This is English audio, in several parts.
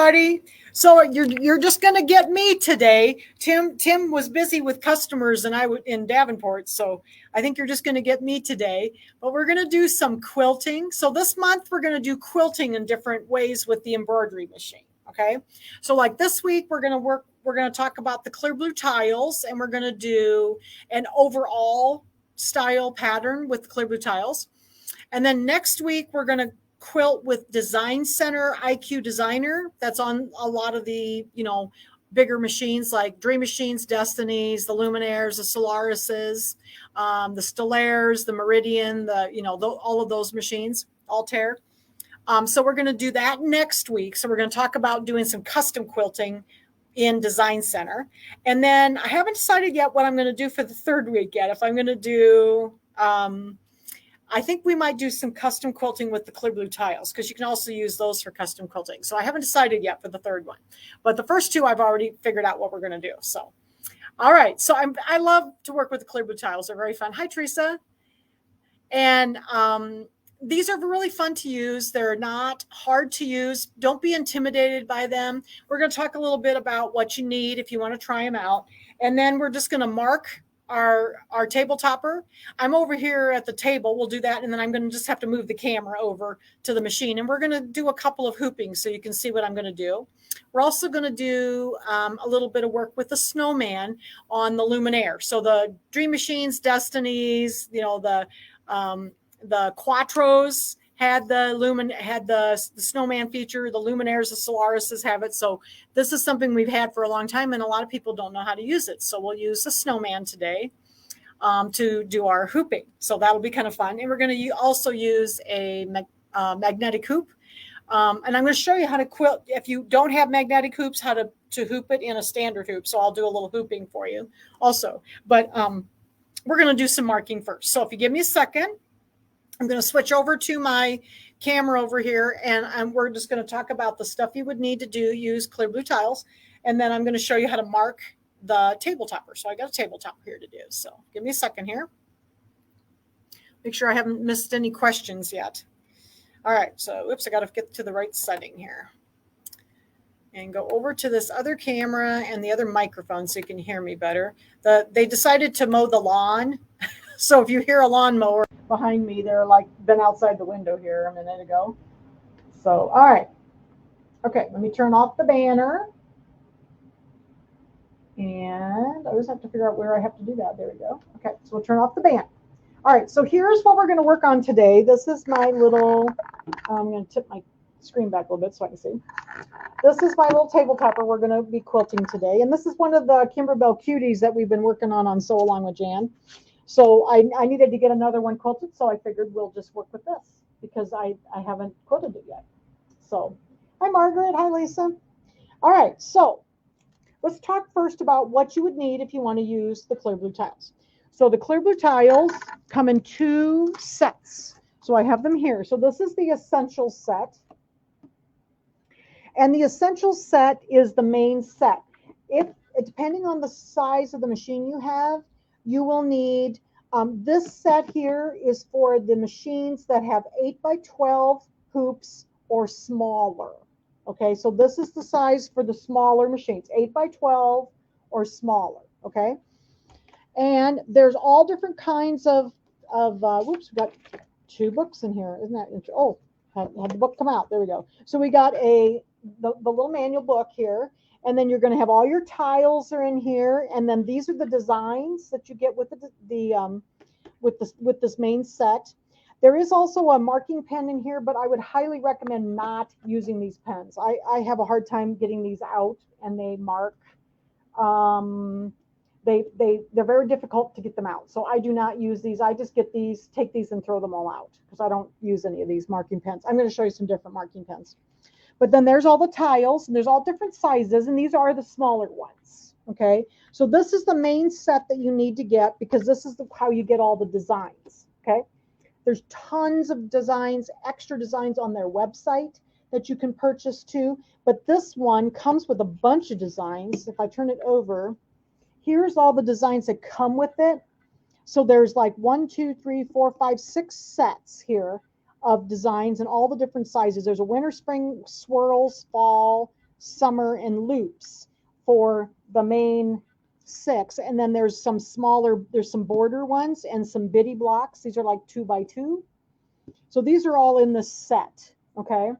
everybody. So you're just going to get me today. Tim was busy with customers and in Davenport, so I think you're just going to get me today. But we're going to do some quilting. So this month we're going to do quilting in different ways with the embroidery machine. Okay. So like this week we're going to talk about the clear blue tiles, and we're going to do an overall style pattern with clear blue tiles. And then next week we're going to quilt with Design Center IQ Designer. That's on a lot of the, bigger machines like Dream Machines, Destinies, the Luminaires, the Solarises, the Stellaires, the Meridian, all of those machines, Altair. So we're going to do that next week. So we're going to talk about doing some custom quilting in Design Center. And then I haven't decided yet what I'm going to do for the third week yet. If I'm going to do, I think we might do some custom quilting with the clear blue tiles, because you can also use those for custom quilting. So I haven't decided yet for the third one, but the first two I've already figured out what we're going to do. So, all right. So I love to work with the clear blue tiles. They're very fun. Hi, Teresa. And these are really fun to use. They're not hard to use. Don't be intimidated by them. We're going to talk a little bit about what you need if you want to try them out. And then we're just going to mark our table topper. I'm over here at the table. We'll do that. And then I'm going to just have to move the camera over to the machine. And we're going to do a couple of hoopings so you can see what I'm going to do. We're also going to do a little bit of work with the snowman on the Luminaire. So the Dream Machines, Destinies, the Quattros had the snowman feature. The Luminaires, the Solarises have it. So this is something we've had for a long time, and a lot of people don't know how to use it. So we'll use the snowman today to do our hooping. So that'll be kind of fun. And we're going to also use a magnetic hoop. And I'm going to show you how to quilt. If you don't have magnetic hoops, how to hoop it in a standard hoop. So I'll do a little hooping for you also. But we're going to do some marking first. So if you give me a second, I'm going to switch over to my camera over here, and we're just going to talk about the stuff you would need to use clear blue tiles. And then I'm going to show you how to mark the table topper. So I got a table topper here to do. So give me a second here. Make sure I haven't missed any questions yet. All right. So, oops, I got to get to the right setting here. And go over to this other camera and the other microphone so you can hear me better. They decided to mow the lawn. So if you hear a lawnmower behind me, they're like been outside the window here a minute ago. So, all right. Okay, let me turn off the banner. And I always have to figure out where I have to do that. There we go. Okay, so we'll turn off the banner. All right, so here's what we're going to work on today. This is my little, I'm going to tip my screen back a little bit so I can see. This is my little table topper we're going to be quilting today. And this is one of the Kimberbell Cuties that we've been working on Sew Along with Jan. So I needed to get another one quilted, so I figured we'll just work with this because I haven't quilted it yet. So, hi, Margaret. Hi, Lisa. All right, so let's talk first about what you would need if you want to use the clear blue tiles. So the clear blue tiles come in 2 sets. So I have them here. So this is the essential set. And the essential set is the main set. Depending on the size of the machine you have, you will need, this set here is for the machines that have 8x12 hoops or smaller. Okay, so this is the size for the smaller machines, 8x12 or smaller. Okay, and there's all different kinds of whoops, we've got 2 books in here. Isn't that interesting? Oh, had the book come out. There we go. So we got the little manual book here. And then you're going to have all your tiles are in here, and then these are the designs that you get with with this main set. There is also a marking pen in here, but I would highly recommend not using these pens. I have a hard time getting these out, and they mark. They're very difficult to get them out. So I do not use these. I just get these, take these, and throw them all out because I don't use any of these marking pens. I'm going to show you some different marking pens. But then there's all the tiles, and there's all different sizes, and these are the smaller ones, okay? So this is the main set that you need to get because this is how you get all the designs, okay? There's tons of designs, extra designs on their website that you can purchase too, but this one comes with a bunch of designs. If I turn it over, here's all the designs that come with it. So there's like 1, 2, 3, 4, 5, 6 sets here of designs and all the different sizes. There's a winter, spring, swirls, fall, summer, and loops for the main 6. And then there's some smaller, there's some border ones and some bitty blocks. These are like 2 by 2. So these are all in the set, okay?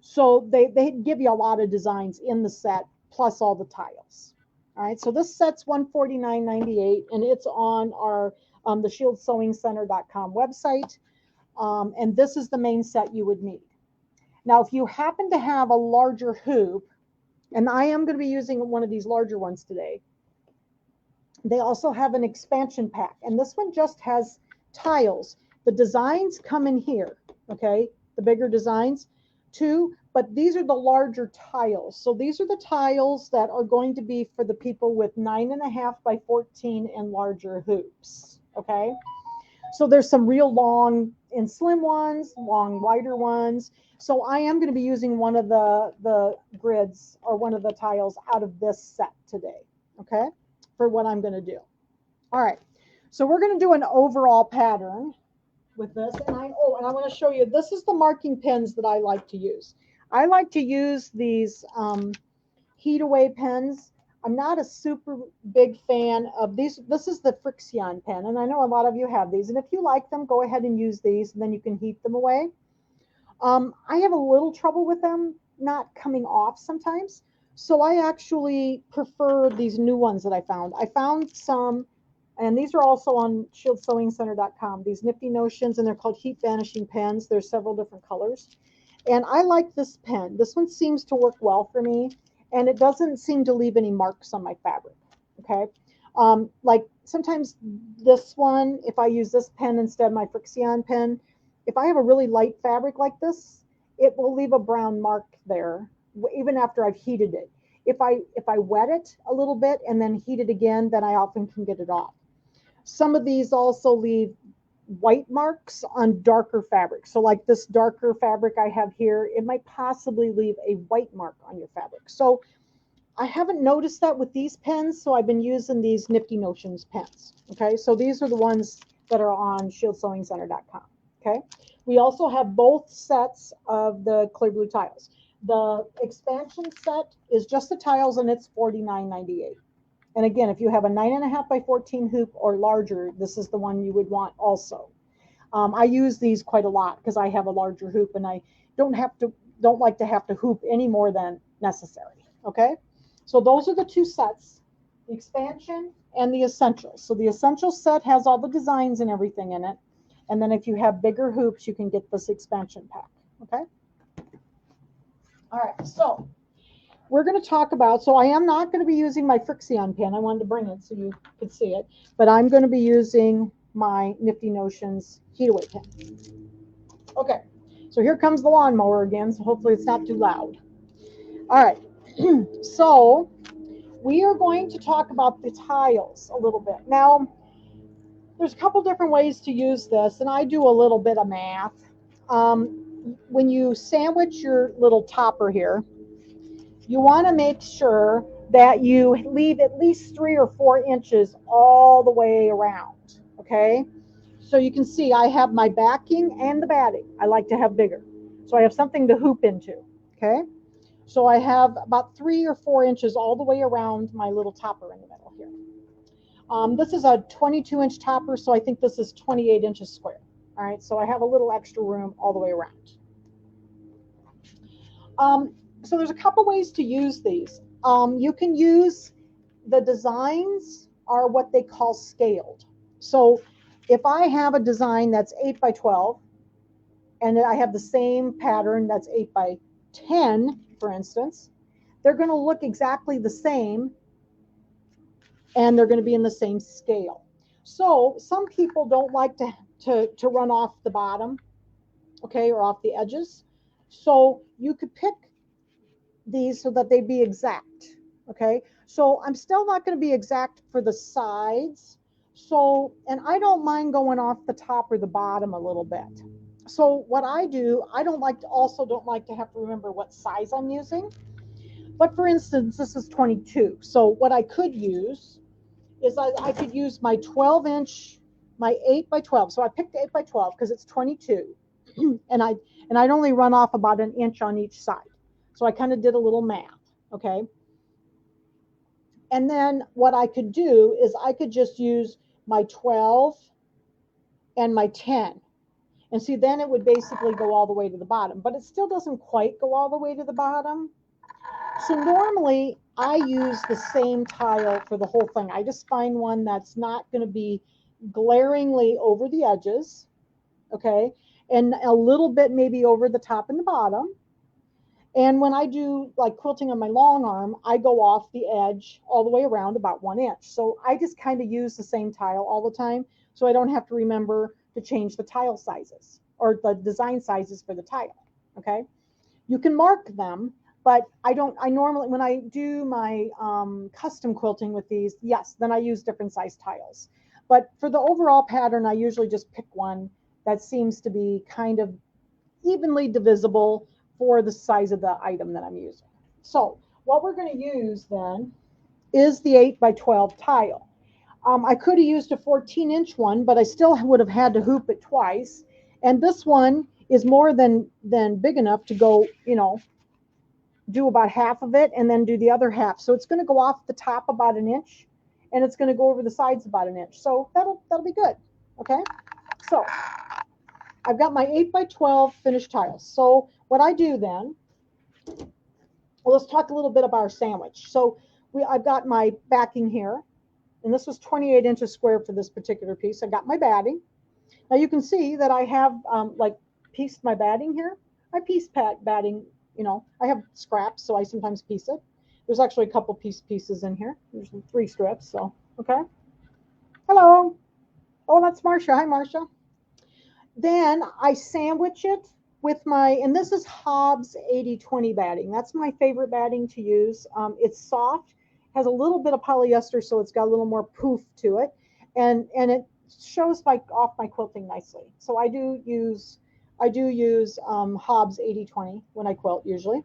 So they give you a lot of designs in the set, plus all the tiles. All right, so this set's $149.98, and it's on our the ShieldSewingCenter.com website. And this is the main set you would need. Now, if you happen to have a larger hoop, and I am going to be using one of these larger ones today, they also have an expansion pack, and this one just has tiles. The designs come in here, okay, the bigger designs too, but these are the larger tiles. So these are the tiles that are going to be for the people with 9.5 by 14 and larger hoops, okay? So there's some real long and slim ones, long, wider ones. So I am going to be using one of the grids or one of the tiles out of this set today, okay, for what I'm going to do. All right, so we're going to do an overall pattern with this. And I want to show you, this is the marking pens that I like to use. I like to use these heat away pens. I'm not a super big fan of these. This is the Friction pen, and I know a lot of you have these. And if you like them, go ahead and use these, and then you can heat them away. I have a little trouble with them not coming off sometimes. So I actually prefer these new ones that I found. I found some, and these are also on ShieldSewingCenter.com, these nifty notions, and they're called heat vanishing pens. There's several different colors. And I like this pen. This one seems to work well for me, and it doesn't seem to leave any marks on my fabric, okay? Like sometimes this one, if I use this pen instead of my Friction pen, if I have a really light fabric like this, it will leave a brown mark there, even after I've heated it. If I wet it a little bit and then heat it again, then I often can get it off. Some of these also leave white marks on darker fabric. So like this darker fabric I have here, it might possibly leave a white mark on your fabric. So I haven't noticed that with these pens, so I've been using these Nifty Notions pens. Okay, so these are the ones that are on ShieldSewingCenter.com. Okay, we also have both sets of the clear blue tiles. The expansion set is just the tiles, and it's $49.98. And again, if you have a 9.5 by 14 hoop or larger, this is the one you would want also. I use these quite a lot because I have a larger hoop, and I don't like to have to hoop any more than necessary. Okay, so those are the two sets, the expansion and the essentials. So the essential set has all the designs and everything in it. And then if you have bigger hoops, you can get this expansion pack. Okay. All right. So we're going to talk about, so I am not going to be using my Friction pen. I wanted to bring it so you could see it, but I'm going to be using my Nifty Notions heat away pen. Okay. So here comes the lawnmower again. So hopefully it's not too loud. All right. So we are going to talk about the tiles a little bit. Now, there's a couple different ways to use this, and I do a little bit of math. When you sandwich your little topper here, you want to make sure that you leave at least 3 or 4 inches all the way around, okay? So you can see I have my backing and the batting. I like to have bigger. So I have something to hoop into, okay? So I have about 3 or 4 inches all the way around my little topper in the middle here. This is a 22-inch topper, so I think this is 28 inches square. All right, so I have a little extra room all the way around. So there's a couple ways to use these. You can use, the designs are what they call scaled. So if I have a design that's 8 by 12, and I have the same pattern that's 8 by 10, for instance, they're going to look exactly the same, and they're going to be in the same scale. So some people don't like to run off the bottom, okay, or off the edges. So you could pick these so that they be exact, okay? So I'm still not going to be exact for the sides. So, and I don't mind going off the top or the bottom a little bit. So what I do, I don't like to have to remember what size I'm using. But for instance, this is 22. So what I could use is I could use my 12-inch, my 8 by 12. So I picked 8 by 12 because it's 22. and I'd only run off about 1 inch on each side. So I kind of did a little math. okay? And then what I could do is I could just use my 12 and my 10. And see, then it would basically go all the way to the bottom, but it still doesn't quite go all the way to the bottom. So normally I use the same tile for the whole thing. I just find one that's not going to be glaringly over the edges, okay, and a little bit maybe over the top and the bottom. And when I do like quilting on my long arm, I go off the edge all the way around about 1 inch. So I just kind of use the same tile all the time, so I don't have to remember to change the tile sizes or the design sizes for the tile, okay? You can mark them, but I normally, when I do my custom quilting with these, yes, then I use different size tiles. But for the overall pattern, I usually just pick one that seems to be kind of evenly divisible for the size of the item that I'm using. So what we're going to use then is the 8x12 tile. I could have used a 14-inch one, but I still would have had to hoop it twice. And this one is more than big enough to go, you know, do about half of it and then do the other half. So it's going to go off the top about 1 inch, and it's going to go over the sides about 1 inch. So that'll be good. Okay. So I've got my 8x12 finished tiles. So what I do then, well, let's talk a little bit about our sandwich. So I've got my backing here, and this was 28 inches square for this particular piece. I got my batting. Now you can see that I have like pieced my batting here. I piece batting, you know, I have scraps, so I sometimes piece it. There's actually a couple pieces in here. There's 3 strips, so, okay. Hello. Oh, that's Marcia. Hi, Marcia. Then I sandwich it with my, and this is Hobbs 80/20 batting. That's my favorite batting to use. It's soft, has a little bit of polyester, so it's got a little more poof to it, and it shows off my quilting nicely. So I do use Hobbs 80/20 when I quilt usually.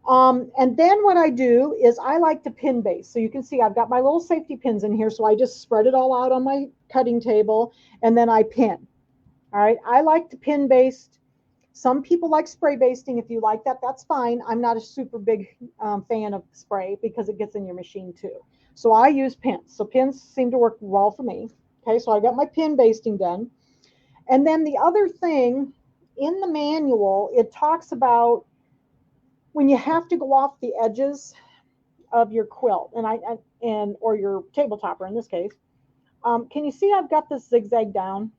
And then what I do is I like to pin base. So you can see I've got my little safety pins in here. So I just spread it all out on my cutting table and then I pin. All right. I like to pin baste. Some people like spray basting. If you like that, that's fine. I'm not a super big fan of spray because it gets in your machine too. So I use pins. So pins seem to work well for me. Okay. So I got my pin basting done. And then the other thing in the manual, it talks about when you have to go off the edges of your quilt or your table topper in this case. Can you see I've got this zigzag down?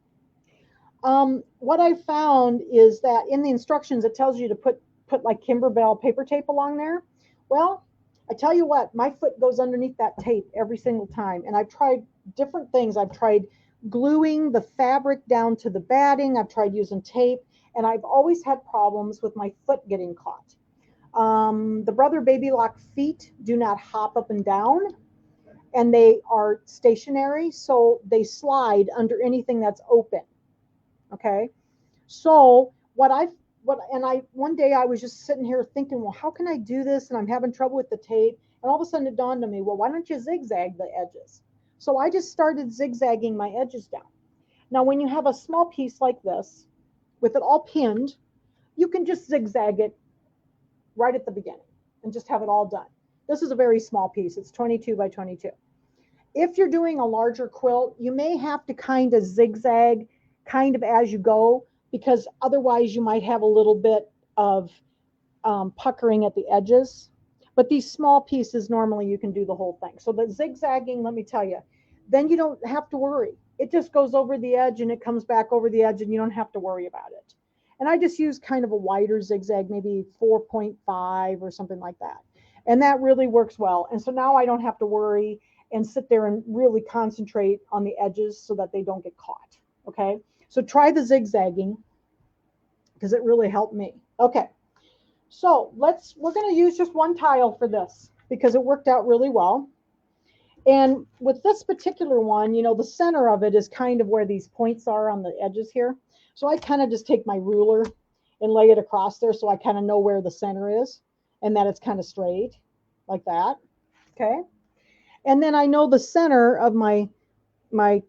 What I found is that in the instructions it tells you to put like Kimberbell paper tape along there. Well, I tell you what, my foot goes underneath that tape every single time, and I've tried different things. I've tried gluing the fabric down to the batting. I've tried using tape, and I've always had problems with my foot getting caught. The Brother Baby Lock feet do not hop up and down, and they are stationary, so they slide under anything that's open. Okay, so one day I was just sitting here thinking, well, how can I do this? And I'm having trouble with the tape. And all of a sudden it dawned on me, well, why don't you zigzag the edges? So I just started zigzagging my edges down. Now, when you have a small piece like this, with it all pinned, you can just zigzag it right at the beginning and just have it all done. This is a very small piece. It's 22 by 22. If you're doing a larger quilt, you may have to kind of zigzag kind of as you go, because otherwise you might have a little bit of puckering at the edges. But these small pieces, normally you can do the whole thing. So the zigzagging, let me tell you, then you don't have to worry. It just goes over the edge and it comes back over the edge and you don't have to worry about it. And I just use kind of a wider zigzag, maybe 4.5 or something like that. And that really works well. And so now I don't have to worry and sit there and really concentrate on the edges so that they don't get caught. Okay, so try the zigzagging because it really helped me. Okay, so we're going to use just one tile for this because it worked out really well. And with this particular one, you know, the center of it is kind of where these points are on the edges here. So I kind of just take my ruler and lay it across there so I kind of know where the center is and that it's kind of straight like that. Okay. And then I know the center of my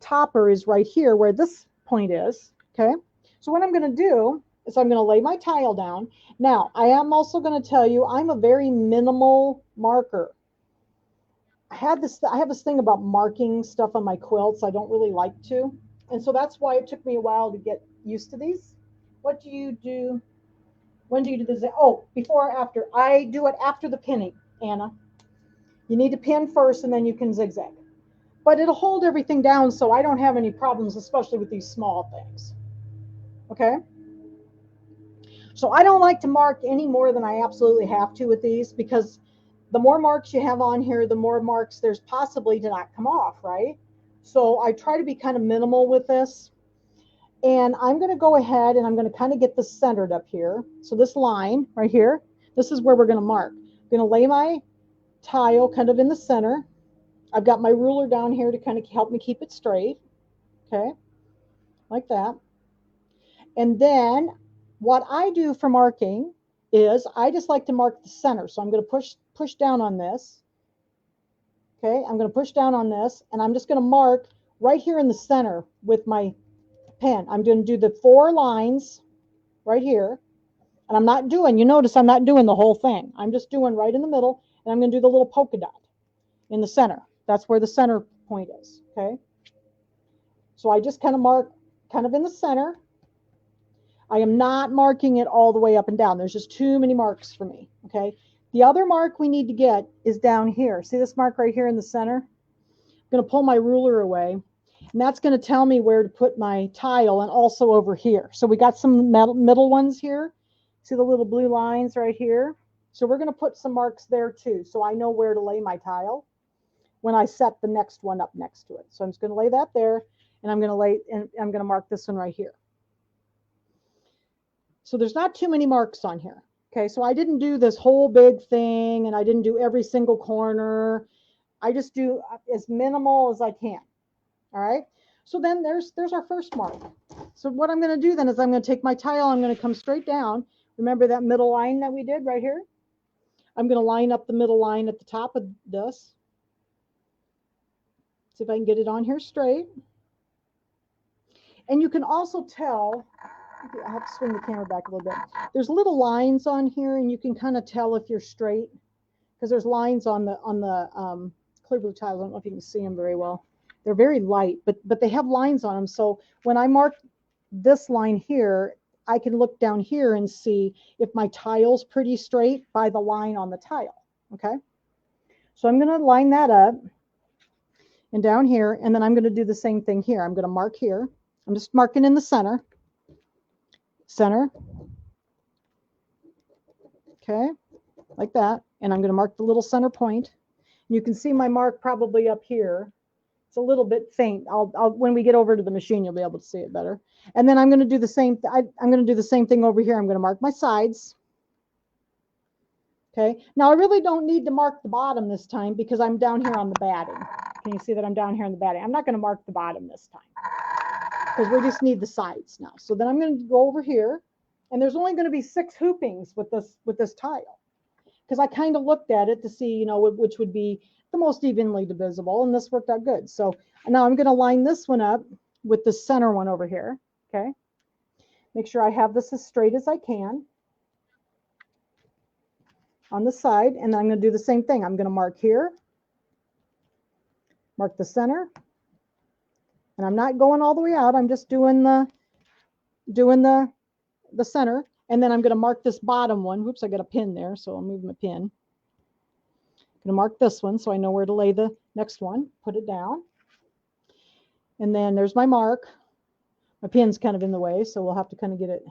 topper is right here where this point is. Okay. So what I'm going to do So I'm going to lay my tile down. Now, I am also going to tell you, I'm a very minimal marker. I have this thing about marking stuff on my quilts I don't really like to. And so that's why it took me a while to get used to these. What do you do? When do you do this? Oh, before or after? I do it after the pinning, Anna. You need to pin first and then you can zigzag. But it'll hold everything down so I don't have any problems, especially with these small things. Okay? So I don't like to mark any more than I absolutely have to with these, because the more marks you have on here, the more marks there's possibly to not come off, right? So I try to be kind of minimal with this. And I'm going to go ahead and I'm going to kind of get this centered up here. So this line right here, this is where we're going to mark. I'm going to lay my tile kind of in the center. I've got my ruler down here to kind of help me keep it straight. Okay, like that. And then what I do for marking is I just like to mark the center. So I'm going to push down on this. Okay, I'm going to push down on this, and I'm just going to mark right here in the center with my pen. I'm going to do the 4 lines right here. And I'm not doing, you notice I'm not doing the whole thing. I'm just doing right in the middle, and I'm going to do the little polka dot in the center. That's where the center point is, okay? So I just kind of mark kind of in the center. I am not marking it all the way up and down. There's just too many marks for me, okay? The other mark we need to get is down here. See this mark right here in the center? I'm going to pull my ruler away, and that's going to tell me where to put my tile, and also over here. So we got some middle ones here. See the little blue lines right here? So we're going to put some marks there too, so I know where to lay my tile when I set the next one up next to it. So I'm just going to lay that there, and I'm going to mark this one right here. So there's not too many marks on here. Okay, so I didn't do this whole big thing, and I didn't do every single corner. I just do as minimal as I can. All right. So then there's our first mark. So what I'm going to do then is I'm going to take my tile. I'm going to come straight down. Remember that middle line that we did right here? I'm going to line up the middle line at the top of this. See if I can get it on here straight. And you can also tell, I have to swing the camera back a little bit. There's little lines on here, and you can kind of tell if you're straight, because there's lines on the clear blue tiles. I don't know if you can see them very well. They're very light, but they have lines on them. So when I mark this line here, I can look down here and see if my tile's pretty straight by the line on the tile. Okay. So I'm going to line that up and down here, and then I'm going to do the same thing here. I'm going to mark here. I'm just marking in the center. Center. Okay. Like that. And I'm going to mark the little center point. You can see my mark probably up here. It's a little bit faint. When we get over to the machine, you'll be able to see it better. And then I'm going to do the same. I'm going to do the same thing over here. I'm going to mark my sides. Okay. Now I really don't need to mark the bottom this time, because I'm down here on the batting. Can you see that I'm down here on the batting? I'm not going to mark the bottom this time, because we just need the sides now. So then I'm going to go over here, and there's only going to be 6 hoopings with this tile, because I kind of looked at it to see, you know, which would be the most evenly divisible, and this worked out good. So now I'm going to line this one up with the center one over here. Okay, make sure I have this as straight as I can on the side, and I'm going to do the same thing. I'm going to mark here, mark the center, and I'm not going all the way out. I'm just doing the center, and then I'm going to mark this bottom one. Whoops, I got a pin there, so I'll move my pin. I'm going to mark this one so I know where to lay the next one. Put it down, and then there's my mark. My pin's kind of in the way, so we'll have to kind of get it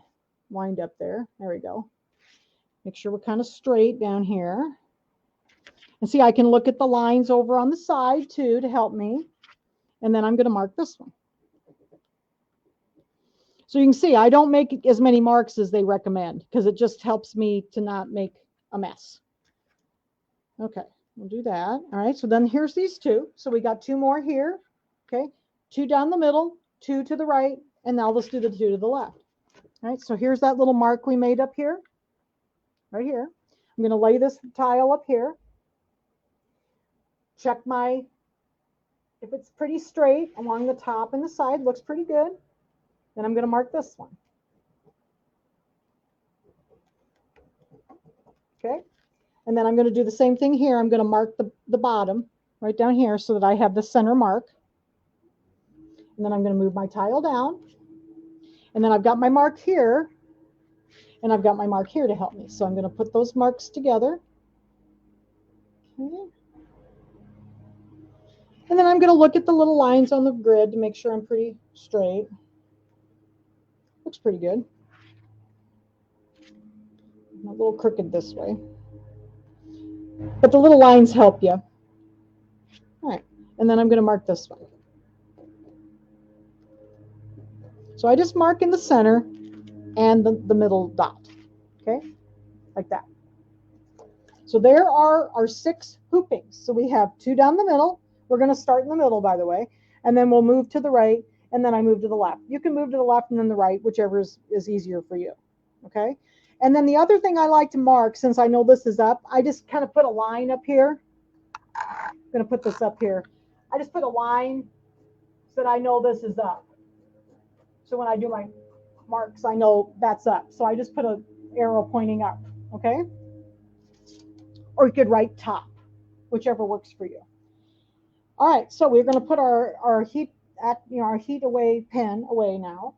lined up there. There we go. Make sure we're kind of straight down here. And see, I can look at the lines over on the side too to help me. And then I'm going to mark this one. So you can see I don't make as many marks as they recommend, because it just helps me to not make a mess. Okay, we'll do that. All right, so then here's these 2. So we got 2 more here. Okay, 2 down the middle, 2 to the right, and now let's do the 2 to the left. All right, so here's that little mark we made up here, right here. I'm going to lay this tile up here. Check if it's pretty straight along the top and the side, looks pretty good. Then I'm going to mark this one. Okay. And then I'm going to do the same thing here. I'm going to mark the bottom right down here so that I have the center mark. And then I'm going to move my tile down. And then I've got my mark here. And I've got my mark here to help me. So I'm going to put those marks together. Okay. And then I'm going to look at the little lines on the grid to make sure I'm pretty straight. Looks pretty good. A little crooked this way. But the little lines help you. All right. And then I'm going to mark this one. So I just mark in the center and the middle dot. Okay? Like that. So there are our 6 hoopings. So we have 2 down the middle. We're going to start in the middle, by the way. And then we'll move to the right. And then I move to the left. You can move to the left and then the right, whichever is easier for you. Okay? And then the other thing I like to mark, since I know this is up, I just kind of put a line up here. I'm going to put this up here. I just put a line so that I know this is up. So when I do my marks, I know that's up. So I just put an arrow pointing up. Okay? Or you could write top, whichever works for you. All right, so we're going to put our heat away pen away now.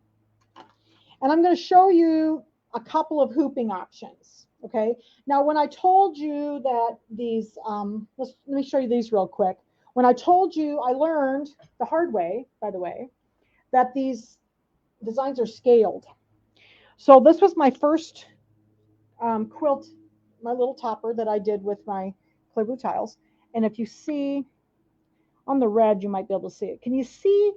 And I'm going to show you a couple of hooping options. Okay, now when I told you that these, let me show you these real quick. When I told you, I learned the hard way, by the way, that these designs are scaled. So this was my first quilt, my little topper that I did with my Clear Blue Tiles. And if you see on the red, you might be able to see it. Can you see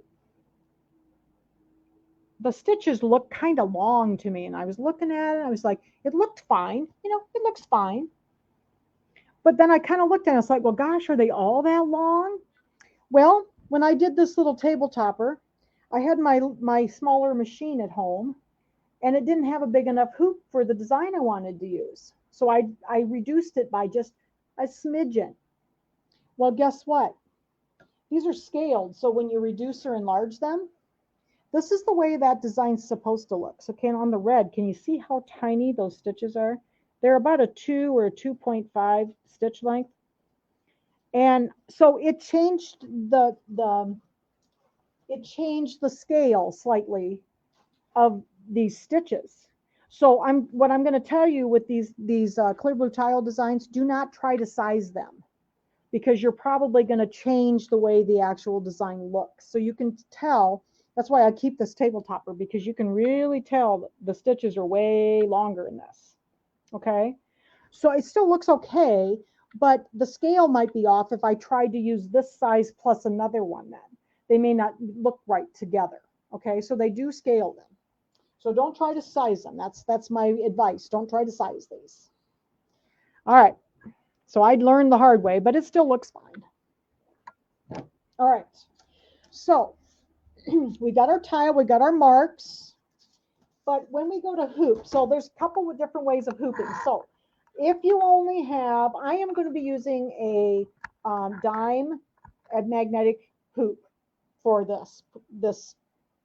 the stitches look kind of long to me? And I was looking at it, I was like, it looked fine. You know, it looks fine. But then I kind of looked at it, it's like, well, gosh, are they all that long? Well, when I did this little table topper, I had my smaller machine at home, and it didn't have a big enough hoop for the design I wanted to use. So I reduced it by just a smidgen. Well, guess what? These are scaled, so when you reduce or enlarge them, this is the way that design's supposed to look. So on the red, can you see how tiny those stitches are? They're about a 2 or a 2.5 stitch length. And so it changed the scale slightly of these stitches. So what I'm going to tell you with these Clear Blue tile designs, do not try to size them, because you're probably going to change the way the actual design looks. So you can tell, that's why I keep this table topper, because you can really tell the stitches are way longer in this. Okay, so it still looks okay, but the scale might be off if I tried to use this size plus another one. Then they may not look right together. Okay, so they do scale them. So don't try to size them. That's my advice. Don't try to size these. All right. So I'd learned the hard way, but it still looks fine. All right. So we got our tile, we got our marks. But when we go to hoop, so there's a couple of different ways of hooping. So if you only have, I am going to be using a dime magnetic hoop for this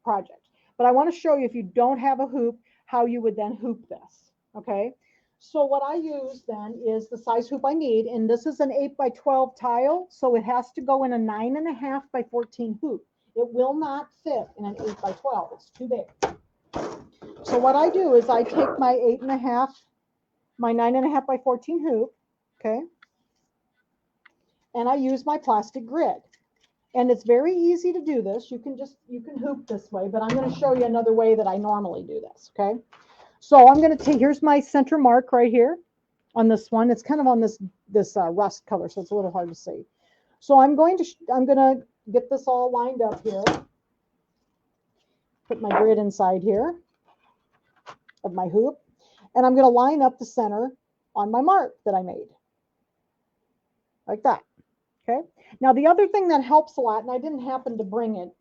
project. But I want to show you, if you don't have a hoop, how you would then hoop this. Okay. So what I use then is the size hoop I need, and this is an 8x12 tile, so it has to go in a 9.5 by 14 hoop. It will not fit in an 8x12. It's too big. So what I do is I take my 9.5 by 14 hoop, okay, and I use my plastic grid. And it's very easy to do this. You can hoop this way, but I'm going to show you another way that I normally do this, okay? So I'm going to take, here's my center mark right here on this one. It's kind of on this rust color, so it's a little hard to see. So I'm going to get this all lined up here. Put my grid inside here of my hoop, and I'm going to line up the center on my mark that I made, like that. Okay. Now the other thing that helps a lot, and I didn't happen to bring it.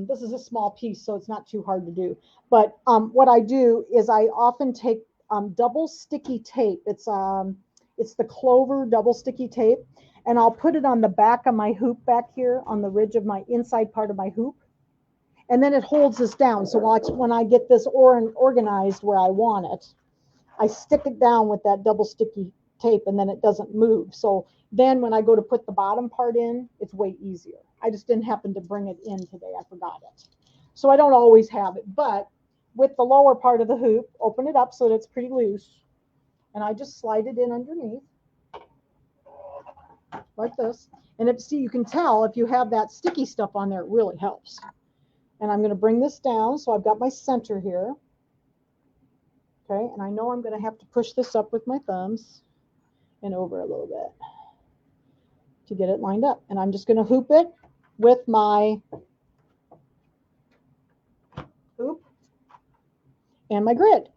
This is a small piece, so it's not too hard to do. But what I do is I often take double sticky tape. It's the Clover double sticky tape, and I'll put it on the back of my hoop back here on the ridge of my inside part of my hoop, and then it holds this down. So when I get this organized where I want it, I stick it down with that double sticky tape and then it doesn't move. So then when I go to put the bottom part in, it's way easier. I just didn't happen to bring it in today. I forgot it. So I don't always have it, but with the lower part of the hoop, open it up so that it's pretty loose. And I just slide it in underneath like this. And if, see, you can tell if you have that sticky stuff on there, it really helps. And I'm going to bring this down. So I've got my center here. Okay, and I know I'm going to have to push this up with my thumbs and over a little bit to get it lined up. And I'm just going to hoop it with my hoop and my grid.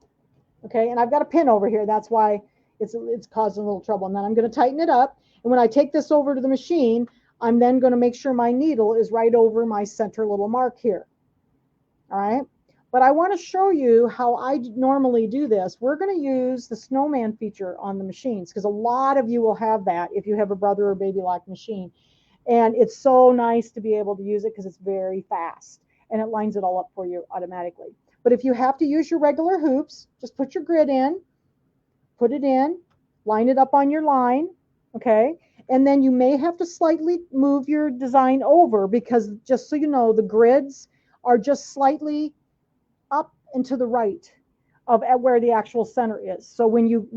Okay, and I've got a pin over here. That's why it's causing a little trouble. And then I'm going to tighten it up. And when I take this over to the machine, I'm then going to make sure my needle is right over my center little mark here. All right. But I want to show you how I normally do this. We're going to use the snowman feature on the machines because a lot of you will have that if you have a brother or baby lock machine. And it's so nice to be able to use it because it's very fast and it lines it all up for you automatically. But if you have to use your regular hoops, just put your grid in, put it in, line it up on your line, okay? And then you may have to slightly move your design over because just so you know, the grids are just slightly up and to the right of at where the actual center is. So when you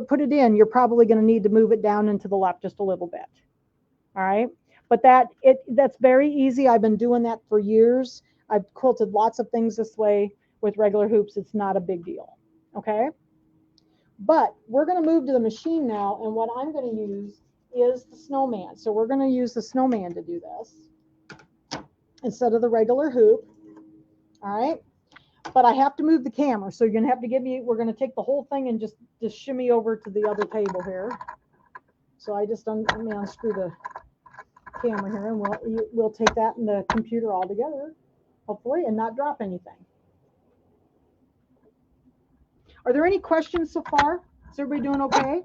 put it in, you're probably going to need to move it down and to the left just a little bit. All right. But that's very easy. I've been doing that for years. I've quilted lots of things this way with regular hoops. It's not a big deal. Okay. But we're going to move to the machine now. And what I'm going to use is the snowman. So we're going to use the snowman to do this instead of the regular hoop. All right. But I have to move the camera. So you're going to have to we're going to take the whole thing and just shimmy over to the other table here. So I just let me unscrew the camera here and we'll take that and the computer all together, hopefully, and not drop anything. Are there any questions so far? Is everybody doing okay?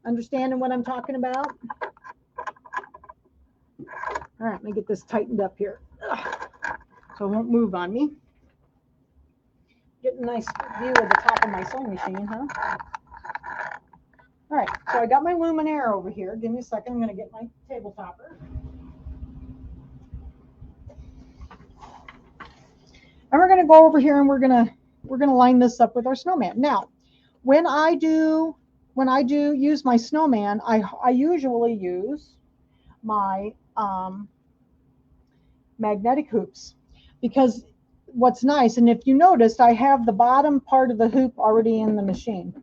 Understanding what I'm talking about? All right, let me get this tightened up here so it won't move on me. Get a nice view of the top of my sewing machine, huh? All right, so I got my luminaire over here. Give me a second. I'm going to get my table topper. And we're going to go over here and we're going to line this up with our snowman. Now, when I do use my snowman, I usually use my magnetic hoops because what's nice, and if you noticed, I have the bottom part of the hoop already in the machine.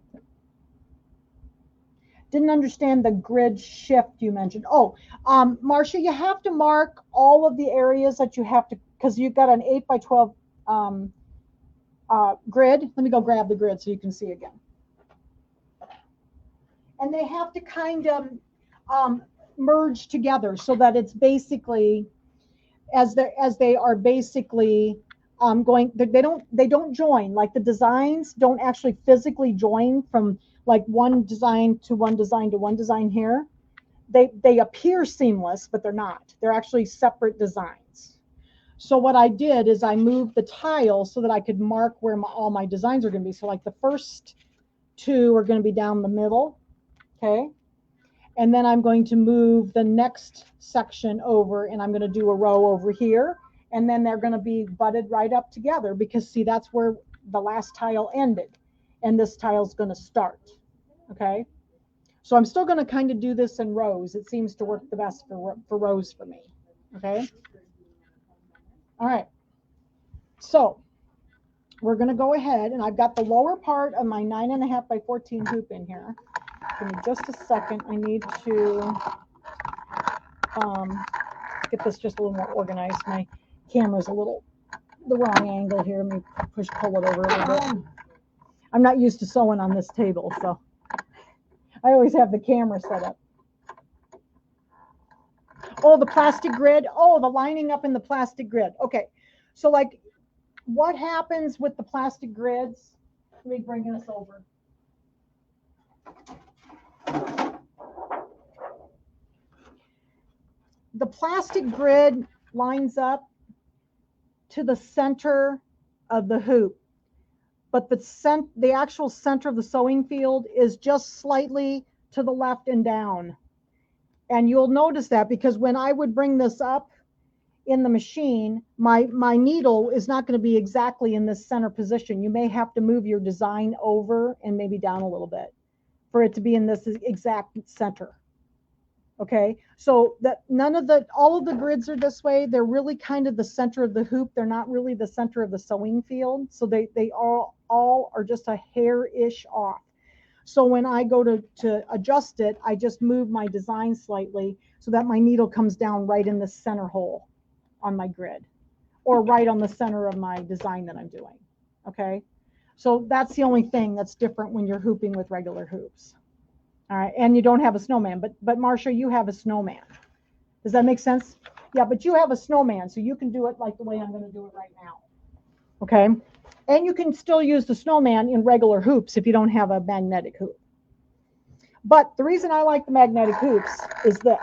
Didn't understand the grid shift you mentioned. Oh, Marcia, you have to mark all of the areas that you have to, because you've got an 8x12 grid. Let me go grab the grid so you can see again. And they have to kind of merge together so that it's basically, as they are basically going, they don't join, like the designs don't actually physically join from like one design to one design to one design here. They appear seamless, but they're not. They're actually separate designs. So what I did is I moved the tile so that I could mark where all my designs are going to be. So like the first two are going to be down the middle, okay? And then I'm going to move the next section over and I'm going to do a row over here. And then they're going to be butted right up together because see, that's where the last tile ended. And this tile is going to start. Okay. So I'm still going to kind of do this in rows. It seems to work the best for rows for me. Okay. All right. So we're going to go ahead and I've got the lower part of my 9.5 by 14 hoop in here. Give me just a second. I need to get this just a little more organized. My camera's a little the wrong angle here. Let me pull it over a little bit. I'm not used to sewing on this table, so I always have the camera set up. Oh, the plastic grid. Oh, the lining up in the plastic grid. Okay, so like what happens with the plastic grids? Let me bring this over. The plastic grid lines up to the center of the hoop. but the actual center of the sewing field is just slightly to the left and down. And you'll notice that because when I would bring this up in the machine, my needle is not going to be exactly in this center position. You may have to move your design over and maybe down a little bit for it to be in this exact center. Okay, so that all of the grids are this way. They're really kind of the center of the hoop. They're not really the center of the sewing field. So they all are just a hair-ish off. So when I go to adjust it, I just move my design slightly so that my needle comes down right in the center hole on my grid, or right on the center of my design that I'm doing. Okay, so that's the only thing that's different when you're hooping with regular hoops. All right, and you don't have a snowman, but Marcia, you have a snowman. Does that make sense? Yeah, but you have a snowman, so you can do it like the way I'm going to do it right now. Okay, and you can still use the snowman in regular hoops if you don't have a magnetic hoop. But the reason I like the magnetic hoops is this.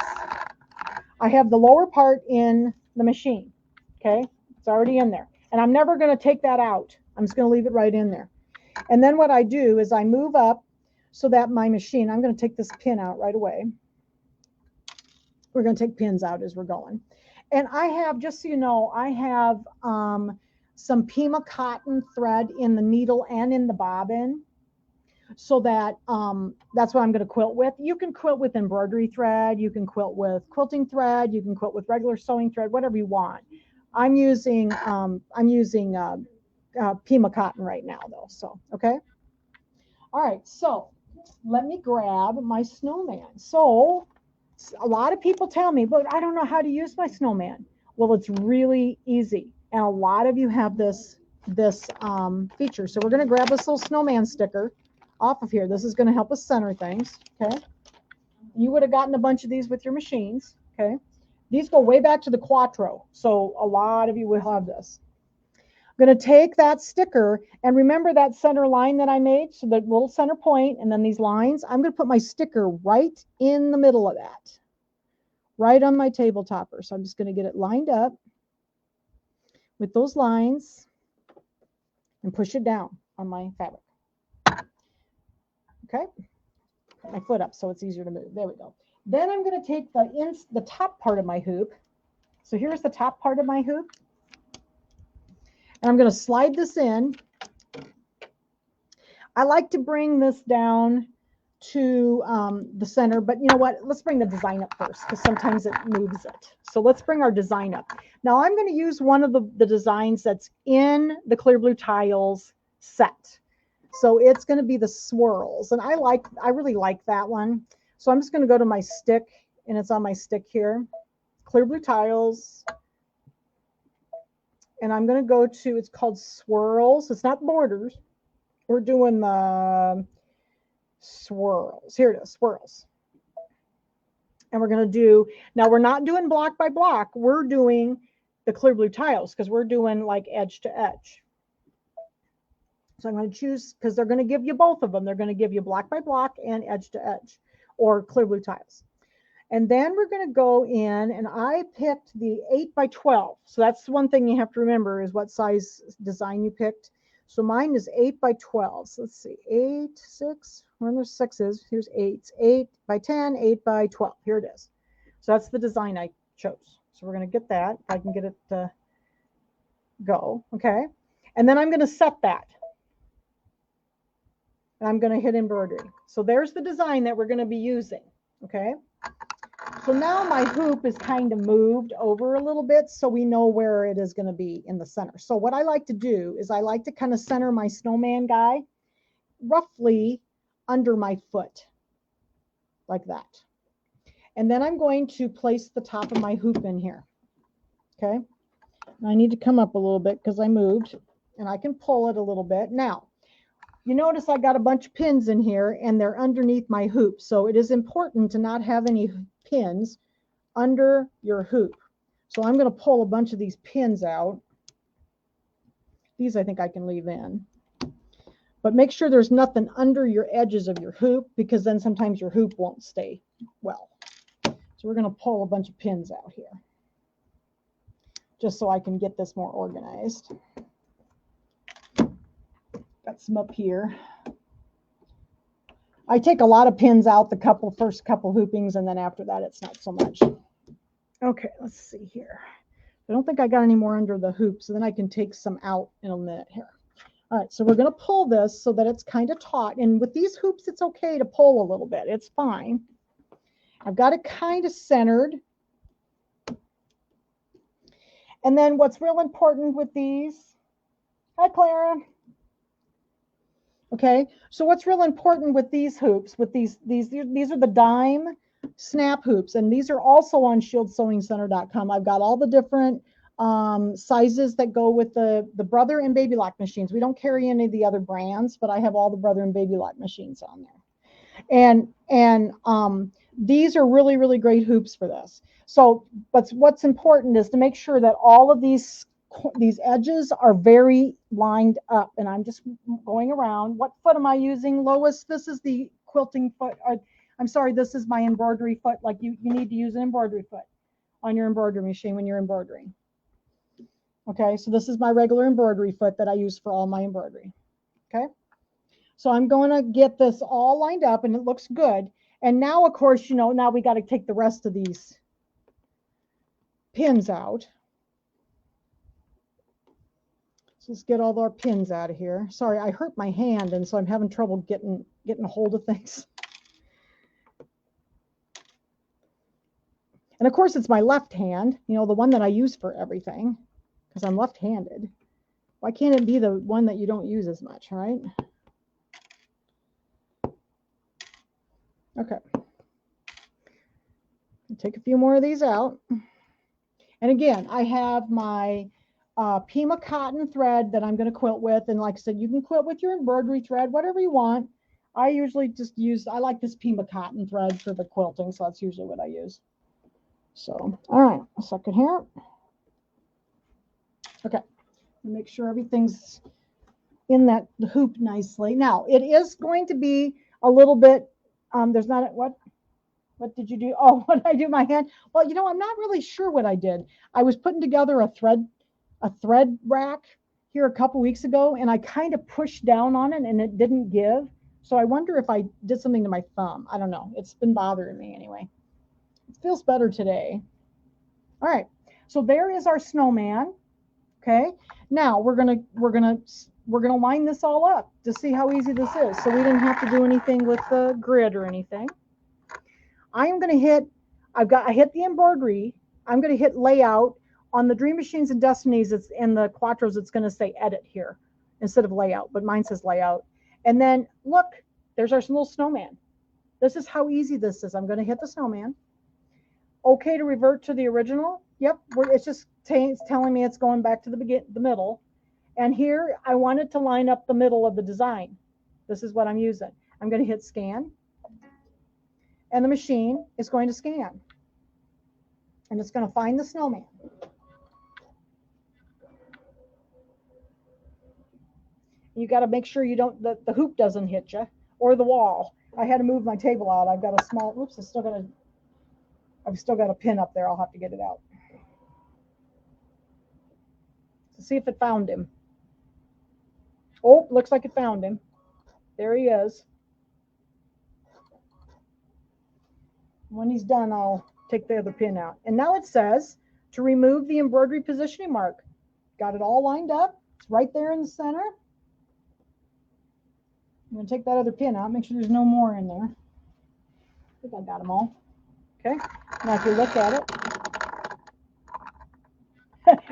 I have the lower part in the machine. Okay, it's already in there, and I'm never going to take that out. I'm just going to leave it right in there. And then what I do is I move up so that my machine, I'm going to take this pin out right away. We're going to take pins out as we're going. And I have, just so you know, I have some Pima cotton thread in the needle and in the bobbin, so that that's what I'm going to quilt with. You can quilt with embroidery thread, you can quilt with quilting thread, you can quilt with regular sewing thread, whatever you want. I'm using Pima cotton right now though. So okay. All right, so let me grab my snowman. So a lot of people tell me, but I don't know how to use my snowman. Well, it's really easy, and a lot of you have this feature. So we're going to grab this little snowman sticker off of here. This is going to help us center things. Okay, you would have gotten a bunch of these with your machines. Okay, these go way back to the Quattro, so a lot of you will have this. I'm going to take that sticker, and remember that center line that I made, so the little center point and then these lines. I'm going to put my sticker right in the middle of that, right on my table topper. So I'm just going to get it lined up with those lines and push it down on my fabric. Okay, put my foot up so it's easier to move. There we go. Then I'm going to take the top part of my hoop. So here's the top part of my hoop. And I'm going to slide this in. I like to bring this down to the center, but you know what? Let's bring the design up first, because sometimes it moves it. So let's bring our design up. Now I'm going to use one of the designs that's in the Clear Blue Tiles set. So it's going to be the swirls, and I really like that one. So I'm just going to go to my stick, and it's on my stick here, Clear Blue Tiles. And I'm going to go to, it's called swirls. It's not borders. We're doing the swirls. Here it is, swirls. And we're going to do, now we're not doing block by block. We're doing the Clear Blue Tiles because we're doing like edge to edge. So I'm going to choose, because they're going to give you both of them. They're going to give you block by block and edge to edge, or Clear Blue Tiles. And then we're going to go in, and I picked the 8x12. So that's one thing you have to remember, is what size design you picked. So mine is 8x12. So let's see, 8, 6, where there's 6s, here's 8s, 8x10, 8x12. Here it is. So that's the design I chose. So we're going to get that, if I can get it to go, okay? And then I'm going to set that. And I'm going to hit embroidery. So there's the design that we're going to be using, okay? So now my hoop is kind of moved over a little bit, so we know where it is going to be in the center. So what I like to do is I like to kind of center my snowman guy roughly under my foot, like that. And then I'm going to place the top of my hoop in here, okay? I need to come up a little bit because I moved, and I can pull it a little bit. Now, you notice I got a bunch of pins in here, and they're underneath my hoop. So it is important to not have any pins under your hoop. So I'm going to pull a bunch of these pins out. These I think I can leave in. But make sure there's nothing under your edges of your hoop, because then sometimes your hoop won't stay well. So we're going to pull a bunch of pins out here, just so I can get this more organized. Got some up here. I take a lot of pins out the first couple hoopings, and then after that, it's not so much. Okay, let's see here. I don't think I got any more under the hoop, so then I can take some out in a minute here. All right, so we're going to pull this so that it's kind of taut. And with these hoops, it's okay to pull a little bit. It's fine. I've got it kind of centered. And then what's real important with these, hi, Clara. Okay, so what's real important with these hoops, with these are the dime snap hoops, and these are also on shieldsewingcenter.com. I've got all the different sizes that go with the Brother and Baby Lock machines. We don't carry any of the other brands, but I have all the Brother and Baby Lock machines on there. And these are really, really great hoops for this. So what's important is to make sure that all of these edges are very lined up. And I'm just going around. What foot am I using, Lois? This is the quilting foot. I'm sorry, this is my embroidery foot. Like you need to use an embroidery foot on your embroidery machine when you're embroidering. Okay, so this is my regular embroidery foot that I use for all my embroidery. Okay, so I'm going to get this all lined up and it looks good. And now, of course, you know, now we got to take the rest of these pins out. So let's get all our pins out of here. Sorry, I hurt my hand, and so I'm having trouble getting a hold of things. And of course, it's my left hand, you know, the one that I use for everything, because I'm left-handed. Why can't it be the one that you don't use as much, right? Okay. Take a few more of these out. And again, I have my Pima cotton thread that I'm going to quilt with. And like I said, you can quilt with your embroidery thread, whatever you want. I usually just I like this Pima cotton thread for the quilting, so that's usually what I use. So, all right, a second here. Okay, make sure everything's in the hoop nicely. Now, it is going to be a little bit, there's not, what did you do? Oh, what did I do my hand? Well, you know, I'm not really sure what I did. I was putting together a thread rack here a couple weeks ago, and I kind of pushed down on it and it didn't give. So I wonder if I did something to my thumb. I don't know. It's been bothering me anyway. It feels better today. All right. So there is our snowman. Okay. Now we're gonna line this all up to see how easy this is. So we didn't have to do anything with the grid or anything. I am going to hit, I hit the embroidery. I'm going to hit layout on the Dream Machines and Destinies. It's in the Quattros. It's going to say edit here instead of layout, but mine says layout. And then look, there's our little snowman. This is how easy this is. I'm going to hit the snowman. Okay to revert to the original. Yep. It's just telling me it's going back to the middle. And here I wanted to line up the middle of the design. This is what I'm using. I'm going to hit scan. And the machine is going to scan. And it's going to find the snowman. You got to make sure you don't, the hoop doesn't hit you or the wall. I had to move my table out. I've got a small, oops, I've still got a pin up there. I'll have to get it out. To see if it found him. Oh, looks like it found him. There he is. When he's done, I'll take the other pin out. And now it says to remove the embroidery positioning mark. Got it all lined up. It's right there in the center. I'm going to take that other pin out, make sure there's no more in there. I think I got them all. Okay. Now if you look at it.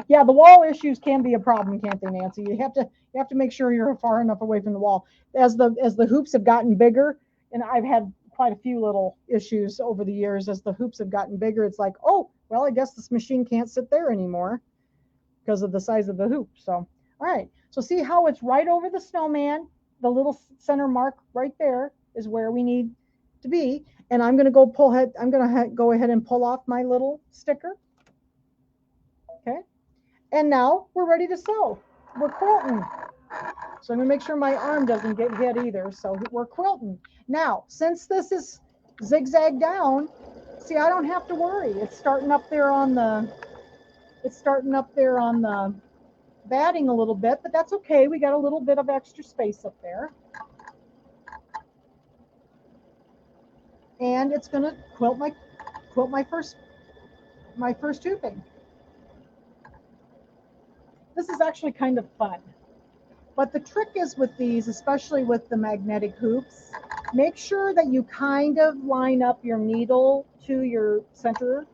Yeah, the wall issues can be a problem, can't they, Nancy? You have to make sure you're far enough away from the wall. As the hoops have gotten bigger, and I've had quite a few little issues over the years as the hoops have gotten bigger, it's like, oh, well, I guess this machine can't sit there anymore because of the size of the hoop. So, all right. So see how it's right over the snowman. The little center mark right there is where we need to be. And I'm going to go go ahead and pull off my little sticker. Okay. And now we're ready to sew. We're quilting. So I'm going to make sure my arm doesn't get hit either. So we're quilting. Now, since this is zigzag down, see, I don't have to worry. It's starting up there on the batting a little bit, but that's okay. We got a little bit of extra space up there. And it's going to quilt my first hooping. This is actually kind of fun. But the trick is with these, especially with the magnetic hoops, make sure that you kind of line up your needle to your center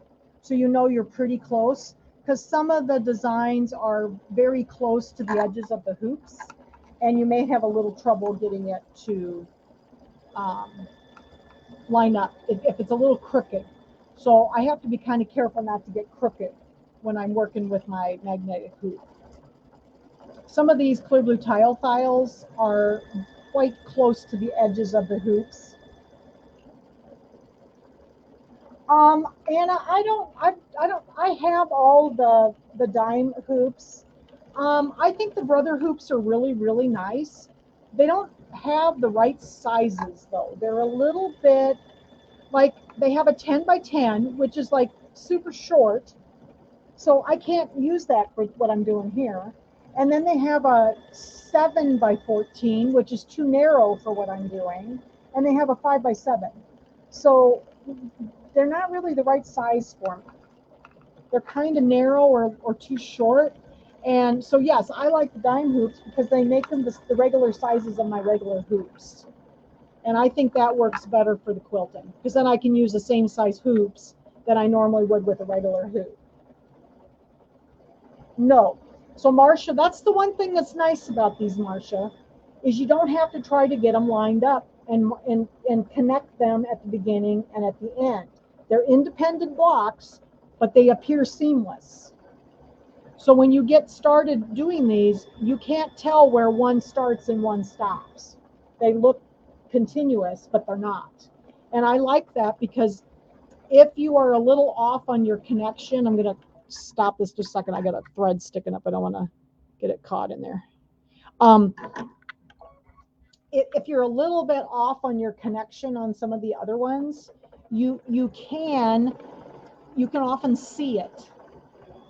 so you know you're pretty close, because some of the designs are very close to the edges of the hoops and you may have a little trouble getting it to line up if it's a little crooked. So I have to be kind of careful not to get crooked when I'm working with my magnetic hoop. Some of these clear blue tiles are quite close to the edges of the hoops. And I have all the dime hoops. I think the brother hoops are really, really nice. They don't have the right sizes though. They're a little bit like, they have a 10 by 10, which is like super short. So I can't use that for what I'm doing here. And then they have a 7 by 14, which is too narrow for what I'm doing. And they have a 5 by 7. So they're not really the right size for me. They're kind of narrow or too short. And so, yes, I like the dime hoops because they make them the regular sizes of my regular hoops. And I think that works better for the quilting, because then I can use the same size hoops that I normally would with a regular hoop. No. So Marcia, that's the one thing that's nice about these, Marcia, is you don't have to try to get them lined up and connect them at the beginning and at the end. They're independent blocks, but they appear seamless. So when you get started doing these, you can't tell where one starts and one stops. They look continuous, but they're not. And I like that, because if you are a little off on your connection, I'm going to stop this just a second. I got a thread sticking up. I don't want to get it caught in there. If you're a little bit off on your connection on some of the other ones, you can often see it.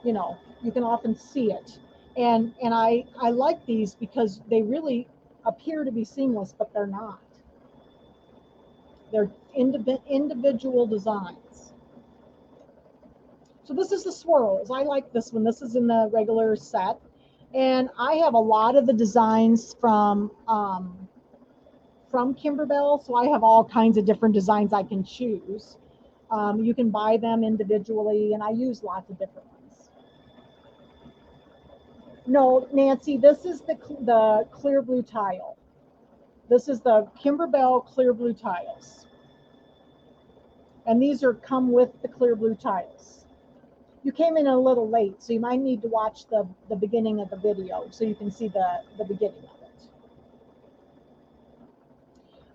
You know, you can often see it. And I like these because they really appear to be seamless, but they're not. They're individual designs. So this is the swirls. I like this one. This is in the regular set. And I have a lot of the designs from Kimberbell. So I have all kinds of different designs I can choose. You can buy them individually, and I use lots of different ones. No, Nancy, this is the clear blue tile. This is the Kimberbell Clear Blue Tiles. And these come with the clear blue tiles. You came in a little late, so you might need to watch the beginning of the video so you can see the beginning of it.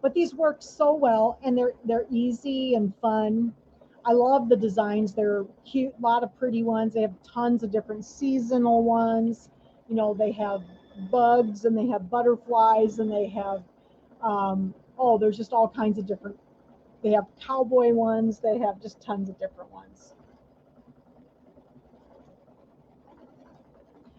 But these work so well, and they're easy and fun. I love the designs. They're cute, a lot of pretty ones. They have tons of different seasonal ones. You know, they have bugs and they have butterflies and they have, there's just all kinds of different. They have cowboy ones. They have just tons of different ones.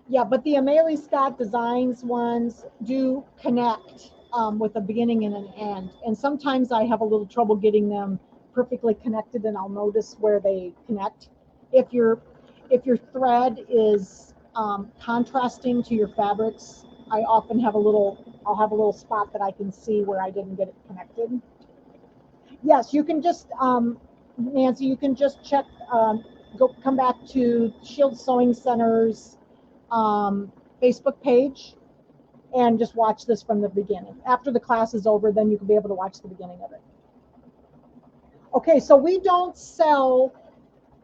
Yeah, but the Amelie Scott Designs ones do connect with a beginning and an end. And sometimes I have a little trouble getting them perfectly connected, and I'll notice where they connect. If your thread is contrasting to your fabrics, I often have I'll have a little spot that I can see where I didn't get it connected. Yes, you can just, Nancy, you can just check, come back to Shield Sewing Center's Facebook page and just watch this from the beginning. After the class is over, then you can be able to watch the beginning of it. Okay, so we don't sell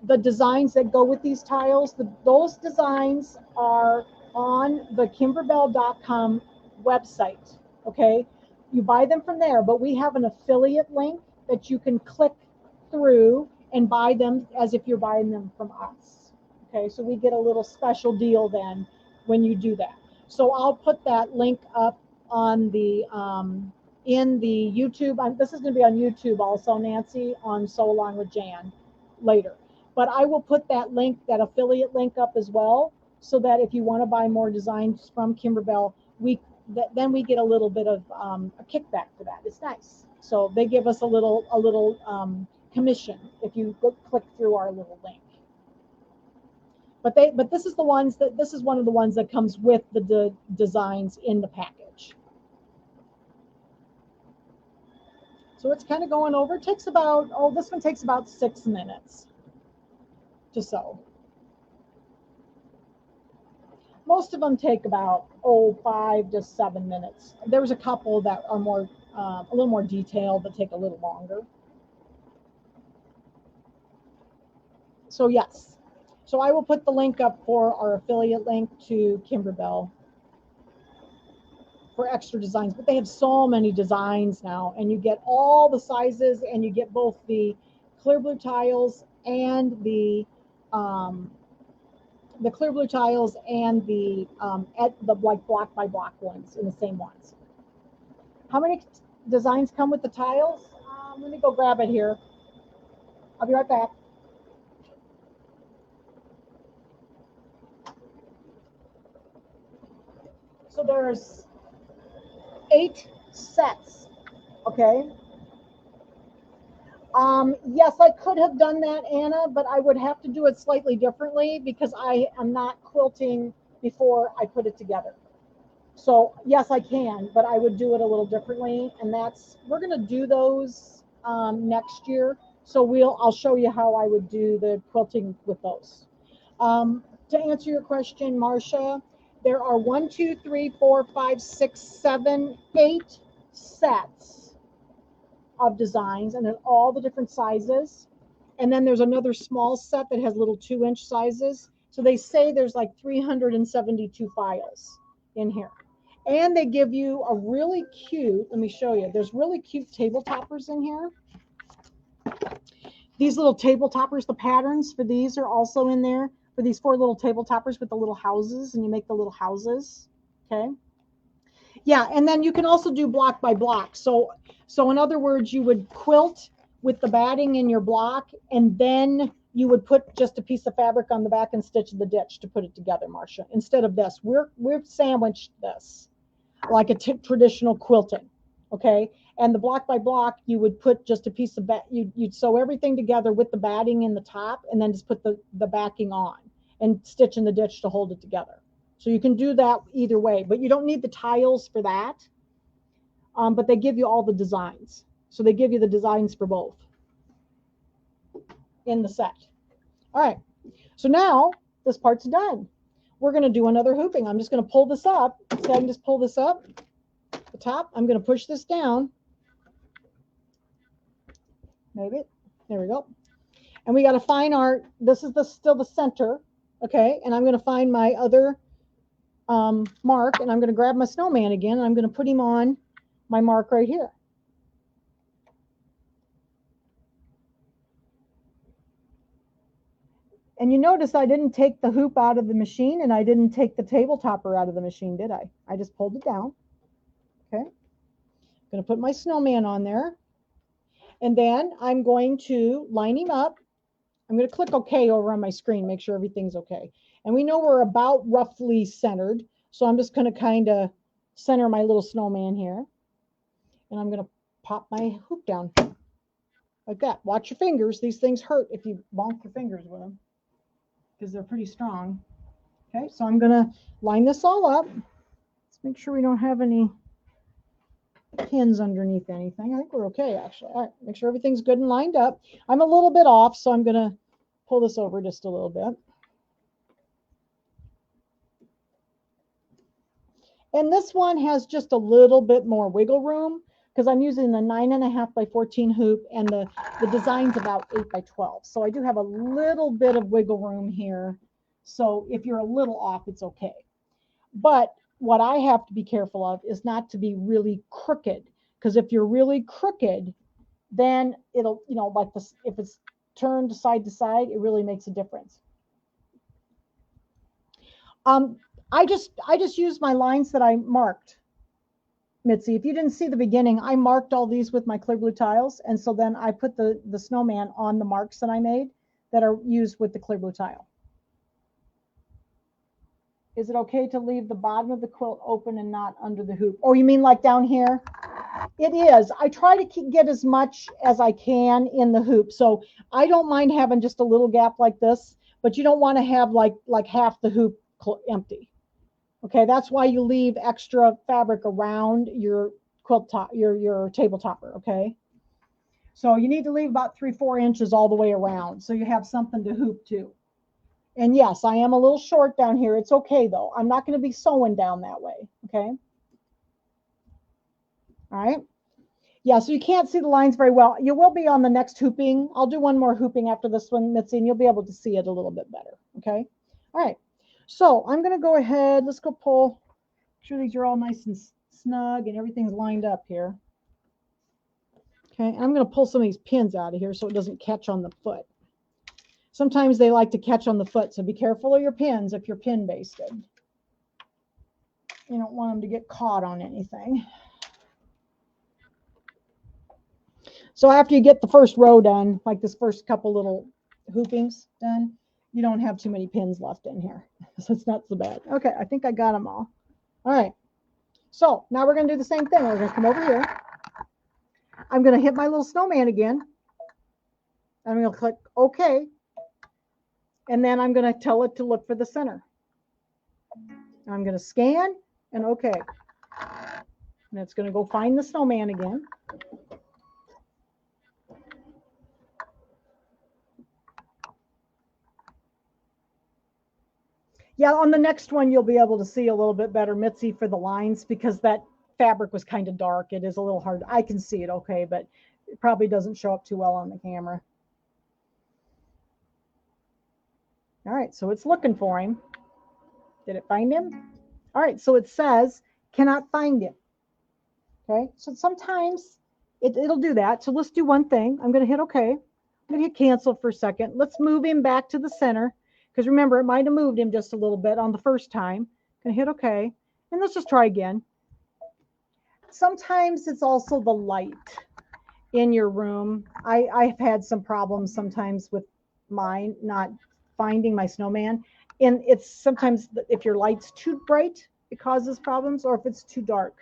the designs that go with these tiles. Those designs are on the kimberbell.com website, okay? You buy them from there, but we have an affiliate link that you can click through and buy them as if you're buying them from us. Okay, so we get a little special deal then when you do that. So I'll put that link up on the in the YouTube. This is going to be on YouTube also, Nancy, on Sew Along with Jan later. But I will put that link, that affiliate link up as well. so that if you want to buy more designs from Kimberbell, then we get a little bit of a kickback for that. It's nice. So they give us a little commission if you click through our little link. But this is one of the ones that comes with the designs in the package. So it's kind of going over. It takes about, this one takes about 6 minutes to sew. Most of them take about 5 to 7 minutes. There's a couple that are more a little more detailed that take a little longer. So yes, so I will put the link up for our affiliate link to Kimberbell for extra designs, but they have so many designs now, and you get all the sizes, and you get both the clear blue tiles and the clear blue tiles and the like block by block ones in the same ones. How many designs come with the tiles? Let me go grab it here. I'll be right back. So there's 8 sets, okay? Yes, I could have done that, Anna, but I would have to do it slightly differently because I am not quilting before I put it together. So yes, I can, but I would do it a little differently, and we're going to do those next year. So I'll show you how I would do the quilting with those. To answer your question, Marcia, there are 1, 2, 3, 4, 5, 6, 7, 8 sets of designs, and then all the different sizes. And then there's another small set that has little 2-inch sizes. So they say there's like 372 files in here. And they give you a really cute, let me show you, there's really cute table toppers in here. These little table toppers, the patterns for these are also in there, for these 4 little table toppers with the little houses, and you make the little houses, okay? Yeah, and then you can also do block by block. So in other words, you would quilt with the batting in your block, and then you would put just a piece of fabric on the back and stitch the ditch to put it together, Marcia. Instead of this, we've sandwiched this like a traditional quilting, okay? And the block by block, you would put just a piece of you'd sew everything together with the batting in the top, and then just put the backing on and stitch in the ditch to hold it together. So you can do that either way, but you don't need the tiles for that. But they give you all the designs. So they give you the designs for both in the set. All right, so now this part's done. We're going to do another hooping. I'm just going to pull this up. So I can just pull this up the top. I'm going to push this down. Maybe. There we go. And we got to find this is still the center. Okay. And I'm going to find my other mark, and I'm going to grab my snowman again, and I'm going to put him on my mark right here. And you notice I didn't take the hoop out of the machine, and I didn't take the table topper out of the machine, did I? I just pulled it down. Okay. I'm going to put my snowman on there. And then I'm going to line him up. I'm going to click OK over on my screen, make sure everything's okay. And we know we're about roughly centered. So I'm just going to kind of center my little snowman here. And I'm going to pop my hoop down like that. Watch your fingers. These things hurt if you bonk your fingers with them, because they're pretty strong. Okay, so I'm going to line this all up. Let's make sure we don't have any pins underneath anything. I think we're okay, actually. All right, make sure everything's good and lined up. I'm a little bit off, so I'm going to pull this over just a little bit. And this one has just a little bit more wiggle room because I'm using the 9.5 by 14 hoop, and the design's about 8 by 12. So I do have a little bit of wiggle room here. So if you're a little off, it's okay. But what I have to be careful of is not to be really crooked, because if you're really crooked, then it'll, you know, like this, if it's turned side to side, it really makes a difference. I just used my lines that I marked, Mitzi. If you didn't see the beginning, I marked all these with my clear blue tiles, and so then I put the snowman on the marks that I made that are used with the clear blue tile. Is it okay to leave the bottom of the quilt open and not under the hoop? Oh, you mean like down here? It is. I try to get as much as I can in the hoop. So I don't mind having just a little gap like this, but you don't want to have like half the hoop empty. Okay, that's why you leave extra fabric around your quilt top, your table topper. Okay, so you need to leave about 3-4 inches all the way around, so you have something to hoop to. And yes, I am a little short down here. It's okay though. I'm not going to be sewing down that way. Okay. All right. Yeah, so you can't see the lines very well. You will be on the next hooping. I'll do one more hooping after this one, Mitzi, and you'll be able to see it a little bit better. Okay. All right. So I'm going to go ahead. Let's go pull. Make sure these are all nice and snug and everything's lined up here. Okay. And I'm going to pull some of these pins out of here so it doesn't catch on the foot. Sometimes they like to catch on the foot, so be careful of your pins if you're pin basted. You don't want them to get caught on anything. So after you get the first row done, like this first couple little hoopings done, you don't have too many pins left in here. So it's not so bad. Okay, I think I got them all. All right. So now we're going to do the same thing. We're going to come over here. I'm going to hit my little snowman again. I'm going to click OK. And then I'm going to tell it to look for the center. I'm going to scan and OK. And it's going to go find the snowman again. Yeah, on the next one, you'll be able to see a little bit better, Mitzi, for the lines, because that fabric was kind of dark. It is a little hard. I can see it okay, but it probably doesn't show up too well on the camera. All right, so it's looking for him. Did it find him? All right, so it says, cannot find him. Okay, so sometimes it'll do that. So let's do one thing. I'm going to hit OK. I'm going to hit cancel for a second. Let's move him back to the center. Because remember, it might have moved him just a little bit on the first time. Going to hit OK. And let's just try again. Sometimes it's also the light in your room. I've had some problems sometimes with mine not finding my snowman. And it's sometimes if your light's too bright, it causes problems, or if it's too dark.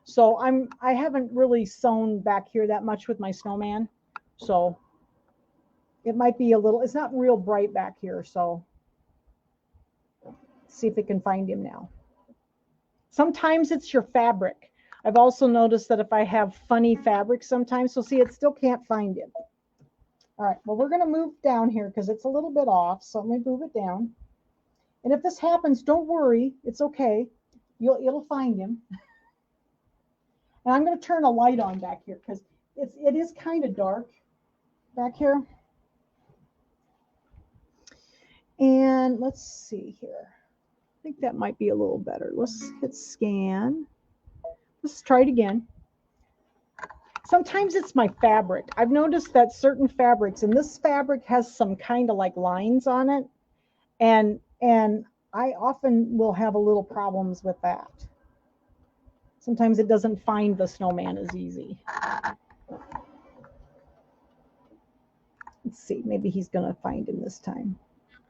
So I haven't really sewn back here that much with my snowman. So it might be a little, it's not real bright back here. So see if it can find him now. Sometimes it's your fabric. I've also noticed that if I have funny fabric sometimes, so see, it still can't find him. All right, well, we're going to move down here because it's a little bit off. So let me move it down. And if this happens, don't worry. It's okay. It'll find him. And I'm going to turn a light on back here because it is kind of dark back here. And let's see here. I think that might be a little better. Let's hit scan. Let's try it again. Sometimes it's my fabric. I've noticed that certain fabrics, and this fabric has some kind of like lines on it. And I often will have a little problems with that. Sometimes it doesn't find the snowman as easy. Let's see, maybe he's going to find him this time.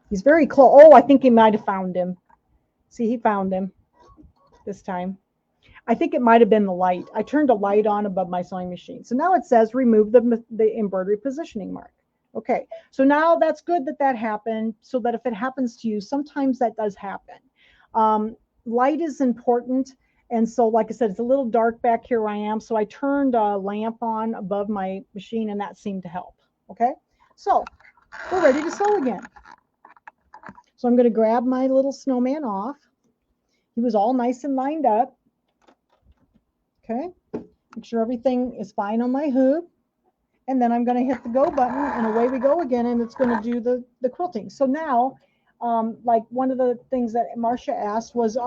He's very close. Oh, I think he might have found him. See, he found him this time. I think it might have been the light. I turned a light on above my sewing machine. So now it says remove the embroidery positioning mark. Okay, so now that's good that that happened, so that if it happens to you, sometimes that does happen. Light is important. And so, like I said, it's a little dark back here where I am. So I turned a lamp on above my machine, and that seemed to help. Okay, so we're ready to sew again. So I'm going to grab my little snowman off. He was all nice and lined up. Okay, make sure everything is fine on my hoop. And then I'm going to hit the go button, and away we go again, and it's going to do the quilting. So now, like one of the things that Marcia asked was,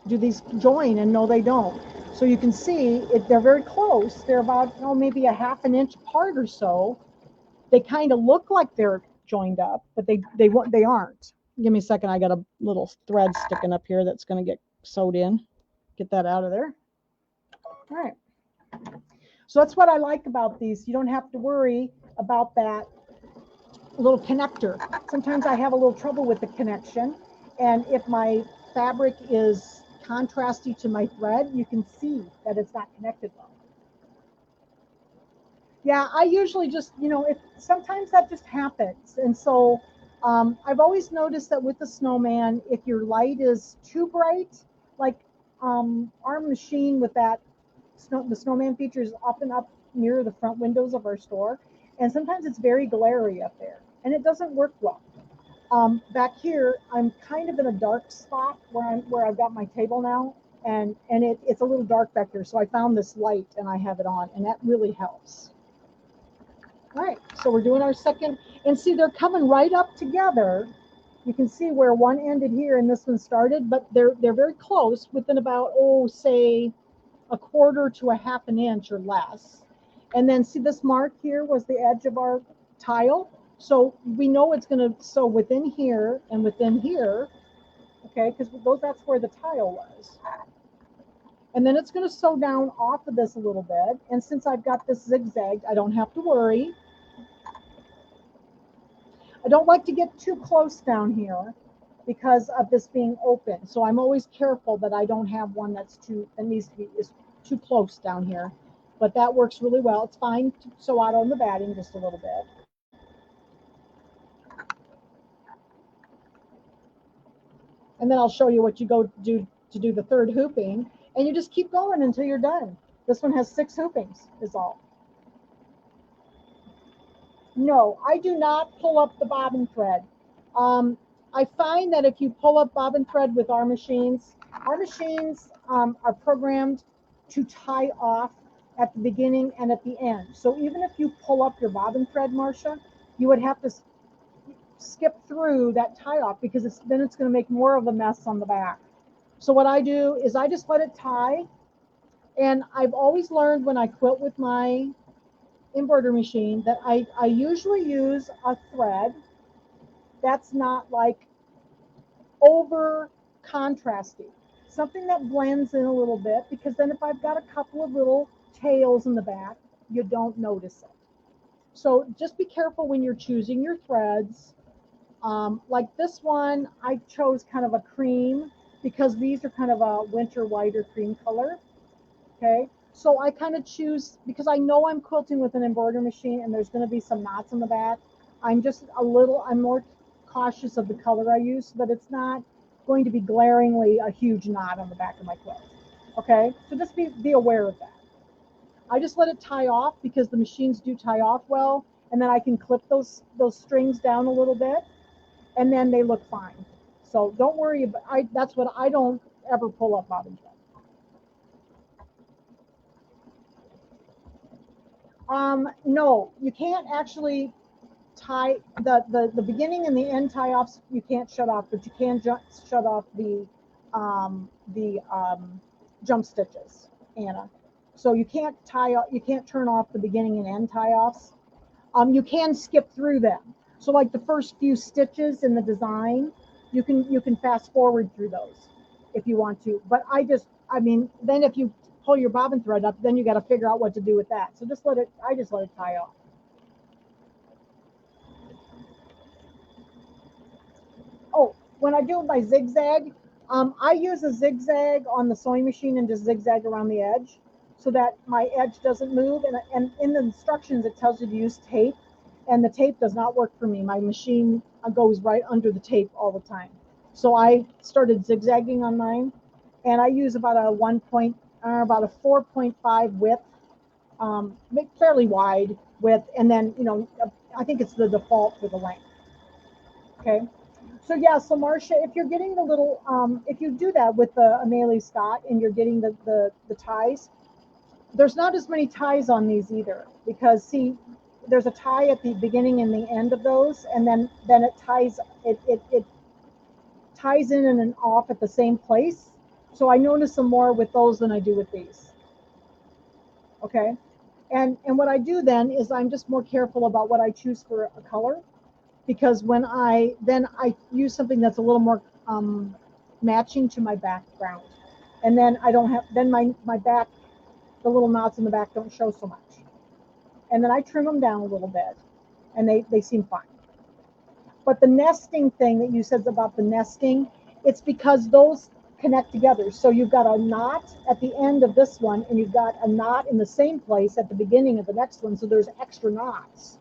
do these join? And no, they don't. So you can see they're very close. They're about, maybe a ½ an inch apart or so. They kind of look like they're joined up, but they aren't. Give me a second. I got a little thread sticking up here that's going to get sewed in. Get that out of there. All right. So that's what I like about these. You don't have to worry about that little connector. Sometimes I have a little trouble with the connection. And if my fabric is contrasty to my thread, you can see that it's not connected well. Yeah, I usually just, if sometimes that just happens. And so I've always noticed that with the snowman, if your light is too bright, like our machine with that the snowman feature is often up near the front windows of our store. And sometimes it's very glary up there and it doesn't work well. Back here, I'm kind of in a dark spot where I've got my table now, and it's a little dark back here. So I found this light and I have it on, and that really helps. All right, so we're doing our second, and see, they're coming right up together. You can see where one ended here and this one started, but they're very close, within about, say, a quarter to a half an inch or less. And then see this mark here was the edge of our tile. So we know it's going to sew within here and within here, okay, because that's where the tile was. And then it's going to sew down off of this a little bit. And since I've got this zigzag, I don't have to worry. I don't like to get too close down here because of this being open. So I'm always careful that I don't have one that needs to be is too close down here. But that works really well. It's fine to sew out on the batting just a little bit. And then I'll show you what you go do to do the third hooping. And you just keep going until you're done. This one has 6 hoopings is all. No, I do not pull up the bobbin thread. I find that if you pull up bobbin thread with our machines are programmed to tie off at the beginning and at the end. So even if you pull up your bobbin thread, Marcia, you would have to skip through that tie off because then it's going to make more of a mess on the back. So what I do is I just let it tie. And I've always learned when I quilt with my embroidery machine that I usually use a thread that's not like over contrasty, something that blends in a little bit, because then if I've got a couple of little tails in the back, you don't notice it. So just be careful when you're choosing your threads. Like this one, I chose kind of a cream because these are kind of a winter white or cream color. Okay, so I kind of choose, because I know I'm quilting with an embroidery machine and there's going to be some knots in the back. I'm more cautious of the color I use so that it's not going to be glaringly a huge knot on the back of my quilt. Okay, so just be aware of that. I just let it tie off because the machines do tie off well, and then I can clip those strings down a little bit, and then they look fine. So don't worry about. That's what I don't ever pull up bobbin thread. No, you can't actually tie the beginning and the end tie offs. You can't shut off, but you can shut off the jump stitches, Anna. So you can't turn off the beginning and end tie offs. You can skip through them. So like the first few stitches in the design, you can fast forward through those if you want to. But then if you pull your bobbin thread up, then you got to figure out what to do with that. So I just let it tie off. Oh, when I do my zigzag, I use a zigzag on the sewing machine and just zigzag around the edge so that my edge doesn't move. And in the instructions, it tells you to use tape, and the tape does not work for me. My machine goes right under the tape all the time. So I started zigzagging on mine, and I use about a 4.5 width, fairly wide width, and then I think it's the default for the length. Okay. So yeah, so Marcia, if you're getting the little, if you do that with the Amelie Scott and you're getting the ties, there's not as many ties on these either, because see, there's a tie at the beginning and the end of those, and then it ties in and off at the same place. So I notice some more with those than I do with these. Okay, and what I do then is I'm just more careful about what I choose for a color, because when I use something that's a little more matching to my background, and then I don't have, then my back, the little knots in the back don't show so much, and then I trim them down a little bit, and they seem fine. But the nesting thing that you said about the nesting, It's because those connect together. So you've got a knot at the end of this one, and you've got a knot in the same place at the beginning of the next one. So there's extra knots,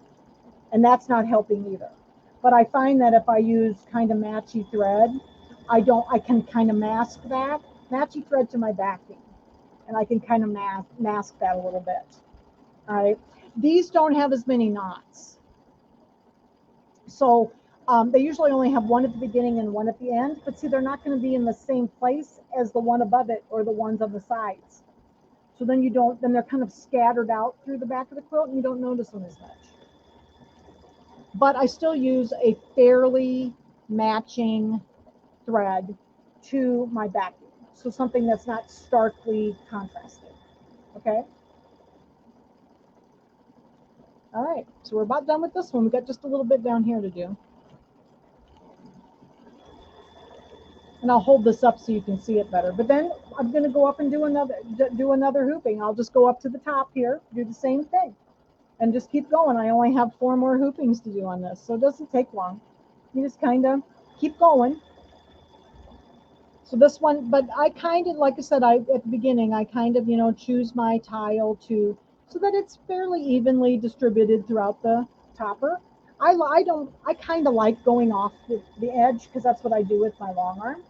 and that's not helping either. But I find that if I use kind of matchy thread, I can kind of mask that matchy thread to my backing, and I can kind of mask that a little bit. All right. These don't have as many knots. So they usually only have one at the beginning and one at the end, but see, they're not going to be in the same place as the one above it or the ones on the sides. So then then they're kind of scattered out through the back of the quilt and you don't notice them as much. But I still use a fairly matching thread to my backing. So something that's not starkly contrasted. Okay. All right, so we're about done with this one. We've got just a little bit down here to do. And I'll hold this up so you can see it better. But then I'm going to go up and do another hooping. I'll just go up to the top here, do the same thing, and just keep going. I only have 4 more hoopings to do on this, so it doesn't take long. You just kind of keep going. So this one, but I kind of, like I said, at the beginning, I kind of, choose my tile so that it's fairly evenly distributed throughout the topper. I kind of like going off the edge because that's what I do with my long arm.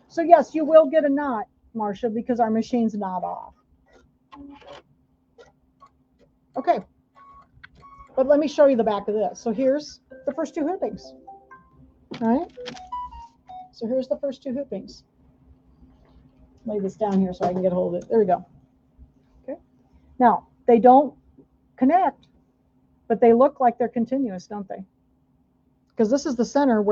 So yes, you will get a knot, Marcia, because our machine's not off. Okay, but let me show you the back of this. So here's the first 2 hoopings. All right, so here's the first 2 hoopings. Lay this down here so I can get a hold of it. There we go. Okay, now they don't connect, but they look like they're continuous, don't they? Because this is the center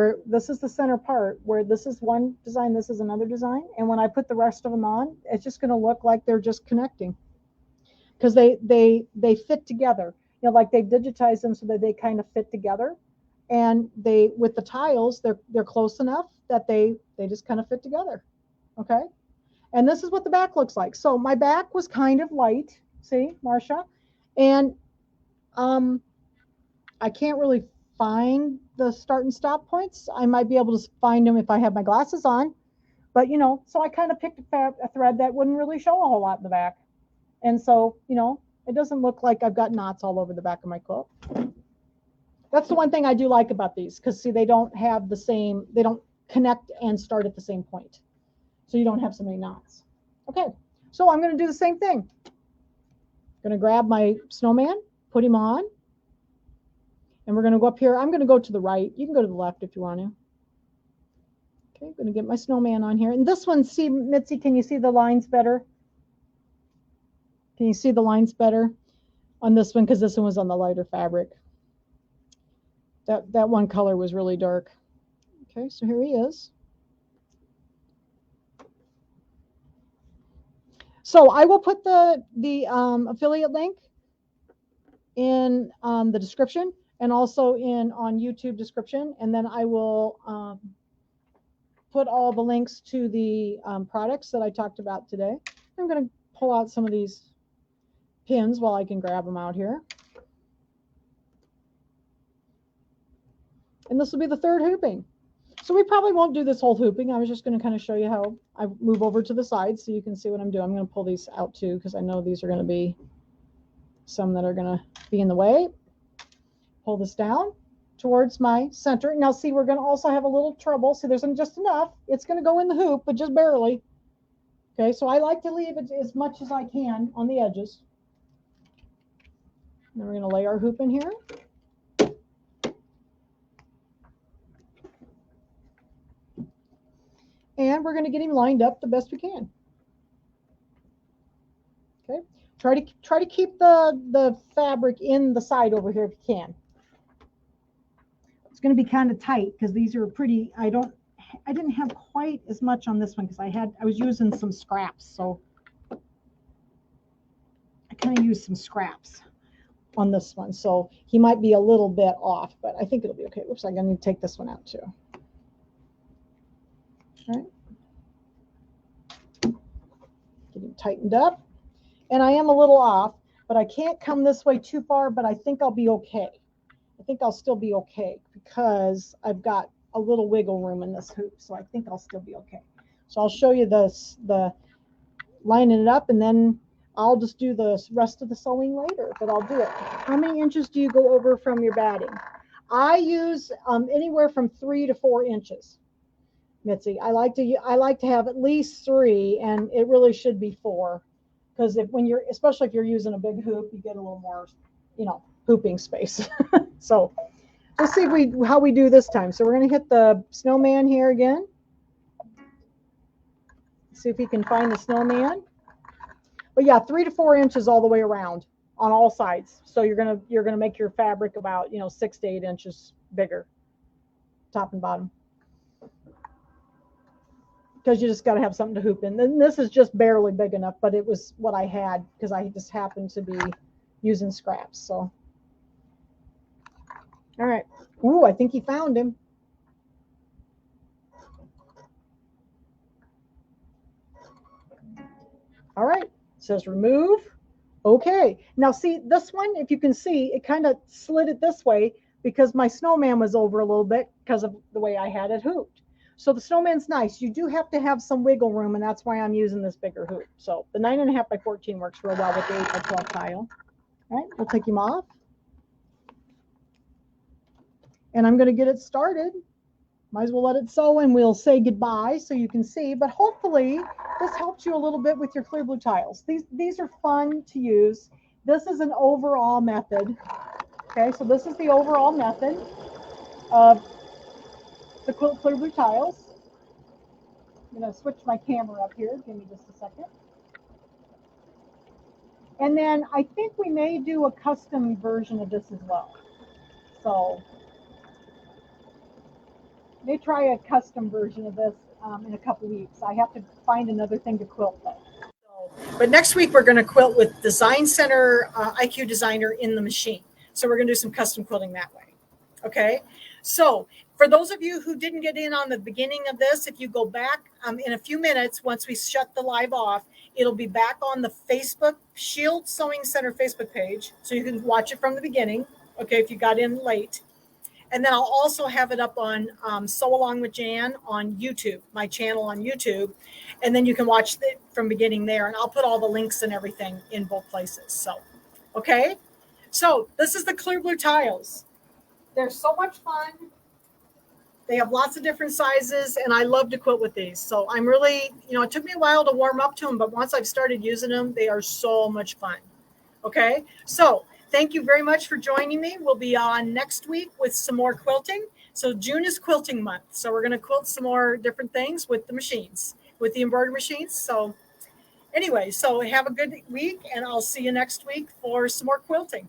part where this is one design, this is another design, and when I put the rest of them on, it's just going to look like they're just connecting because they fit together. Like they've digitized them so that they kind of fit together, and with the tiles they're close enough that they just kind of fit together. Okay, and this is what the back looks like. So my back was kind of light, see, Marcia, and I can't really find the start and stop points. I might be able to find them if I have my glasses on, but so I kind of picked a thread that wouldn't really show a whole lot in the back, and so it doesn't look like I've got knots all over the back of my quilt. That's the one thing I do like about these, because see, they don't connect and start at the same point, so you don't have so many knots. Okay, so I'm going to do the same thing. I'm going to grab my snowman, put him on, and we're going to go up here. I'm going to go to the right. You can go to the left if you want to. Okay, I'm going to get my snowman on here. And this one, see, Mitzi, can you see the lines better? Can you see the lines better on this one? Because this one was on the lighter fabric. That one color was really dark. Okay, so here he is. So I will put the affiliate link in the description, and also on YouTube description, and then I will put all the links to the products that I talked about today. I'm going to pull out some of these pins while I can grab them out here. And this will be the 3rd hooping. So we probably won't do this whole hooping. I was just going to kind of show you how I move over to the side so you can see what I'm doing. I'm going to pull these out too, because I know these are going to be some that are going to be in the way. Pull this down towards my center. Now see, we're going to also have a little trouble. See, there's just enough. It's going to go in the hoop, but just barely. Okay, so I like to leave it as much as I can on the edges. Then we're going to lay our hoop in here. And we're going to get him lined up the best we can. Okay, try to keep the fabric in the side over here if you can. It's going to be kind of tight because these are pretty. I didn't have quite as much on this one because I was using some scraps, so I kind of used some scraps on this one, so he might be a little bit off, but I think it'll be okay. Oops, I'm going to take this one out too. All right. Get him tightened up. And I am a little off, but I can't come this way too far, but I think I'll be okay. I think I'll still be okay because I've got a little wiggle room in this hoop. So I think I'll still be okay. So I'll show you the lining it up, and then I'll just do the rest of the sewing later, but I'll do it. How many inches do you go over from your batting? I use anywhere from 3 to 4 inches, Mitzi. I like to have at least 3, and it really should be 4, because especially if you're using a big hoop, you get a little more, hooping space. So let's see how we do this time. So we're going to hit the snowman here again. See if we can find the snowman. But yeah, 3 to 4 inches all the way around on all sides. So you're gonna make your fabric about 6 to 8 inches bigger, top and bottom, because you just got to have something to hoop in. And this is just barely big enough, but it was what I had because I just happened to be using scraps. So all right. Ooh, I think he found him. All right. It says remove. Okay. Now see this one, if you can see, it kind of slid it this way because my snowman was over a little bit because of the way I had it hooped. So the snowman's nice. You do have to have some wiggle room, and that's why I'm using this bigger hoop. So the 9.5 by 14 works real well with the 8 by 12 tile. All right, we'll take him off. And I'm going to get it started. Might as well let it sew, and we'll say goodbye so you can see. But hopefully this helps you a little bit with your clear blue tiles. These are fun to use. This is an overall method. Okay, so this is the overall method of the Quilt Clear Blue Tiles. I'm going to switch my camera up here. Give me just a second. And then I think we may do a custom version of this as well. So may try a custom version of this in a couple weeks. I have to find another thing to quilt with. But next week we're going to quilt with Design Center IQ Designer in the machine. So we're going to do some custom quilting that way. Okay. So for those of you who didn't get in on the beginning of this, if you go back in a few minutes, once we shut the live off, it'll be back on the Facebook Shield Sewing Center Facebook page. So you can watch it from the beginning. Okay. If you got in late. And then I'll also have it up on Sew Along with Jan on YouTube, my channel on YouTube. And then you can watch it from beginning there. And I'll put all the links and everything in both places. So, okay. So this is the Clear Blue Tiles. They're so much fun. They have lots of different sizes, and I love to quilt with these. So I'm really, it took me a while to warm up to them, but once I've started using them, they are so much fun. Okay. So thank you very much for joining me. We'll be on next week with some more quilting. So June is Quilting Month. So we're going to quilt some more different things with the machines, with the embroidery machines. So anyway, so have a good week, and I'll see you next week for some more quilting.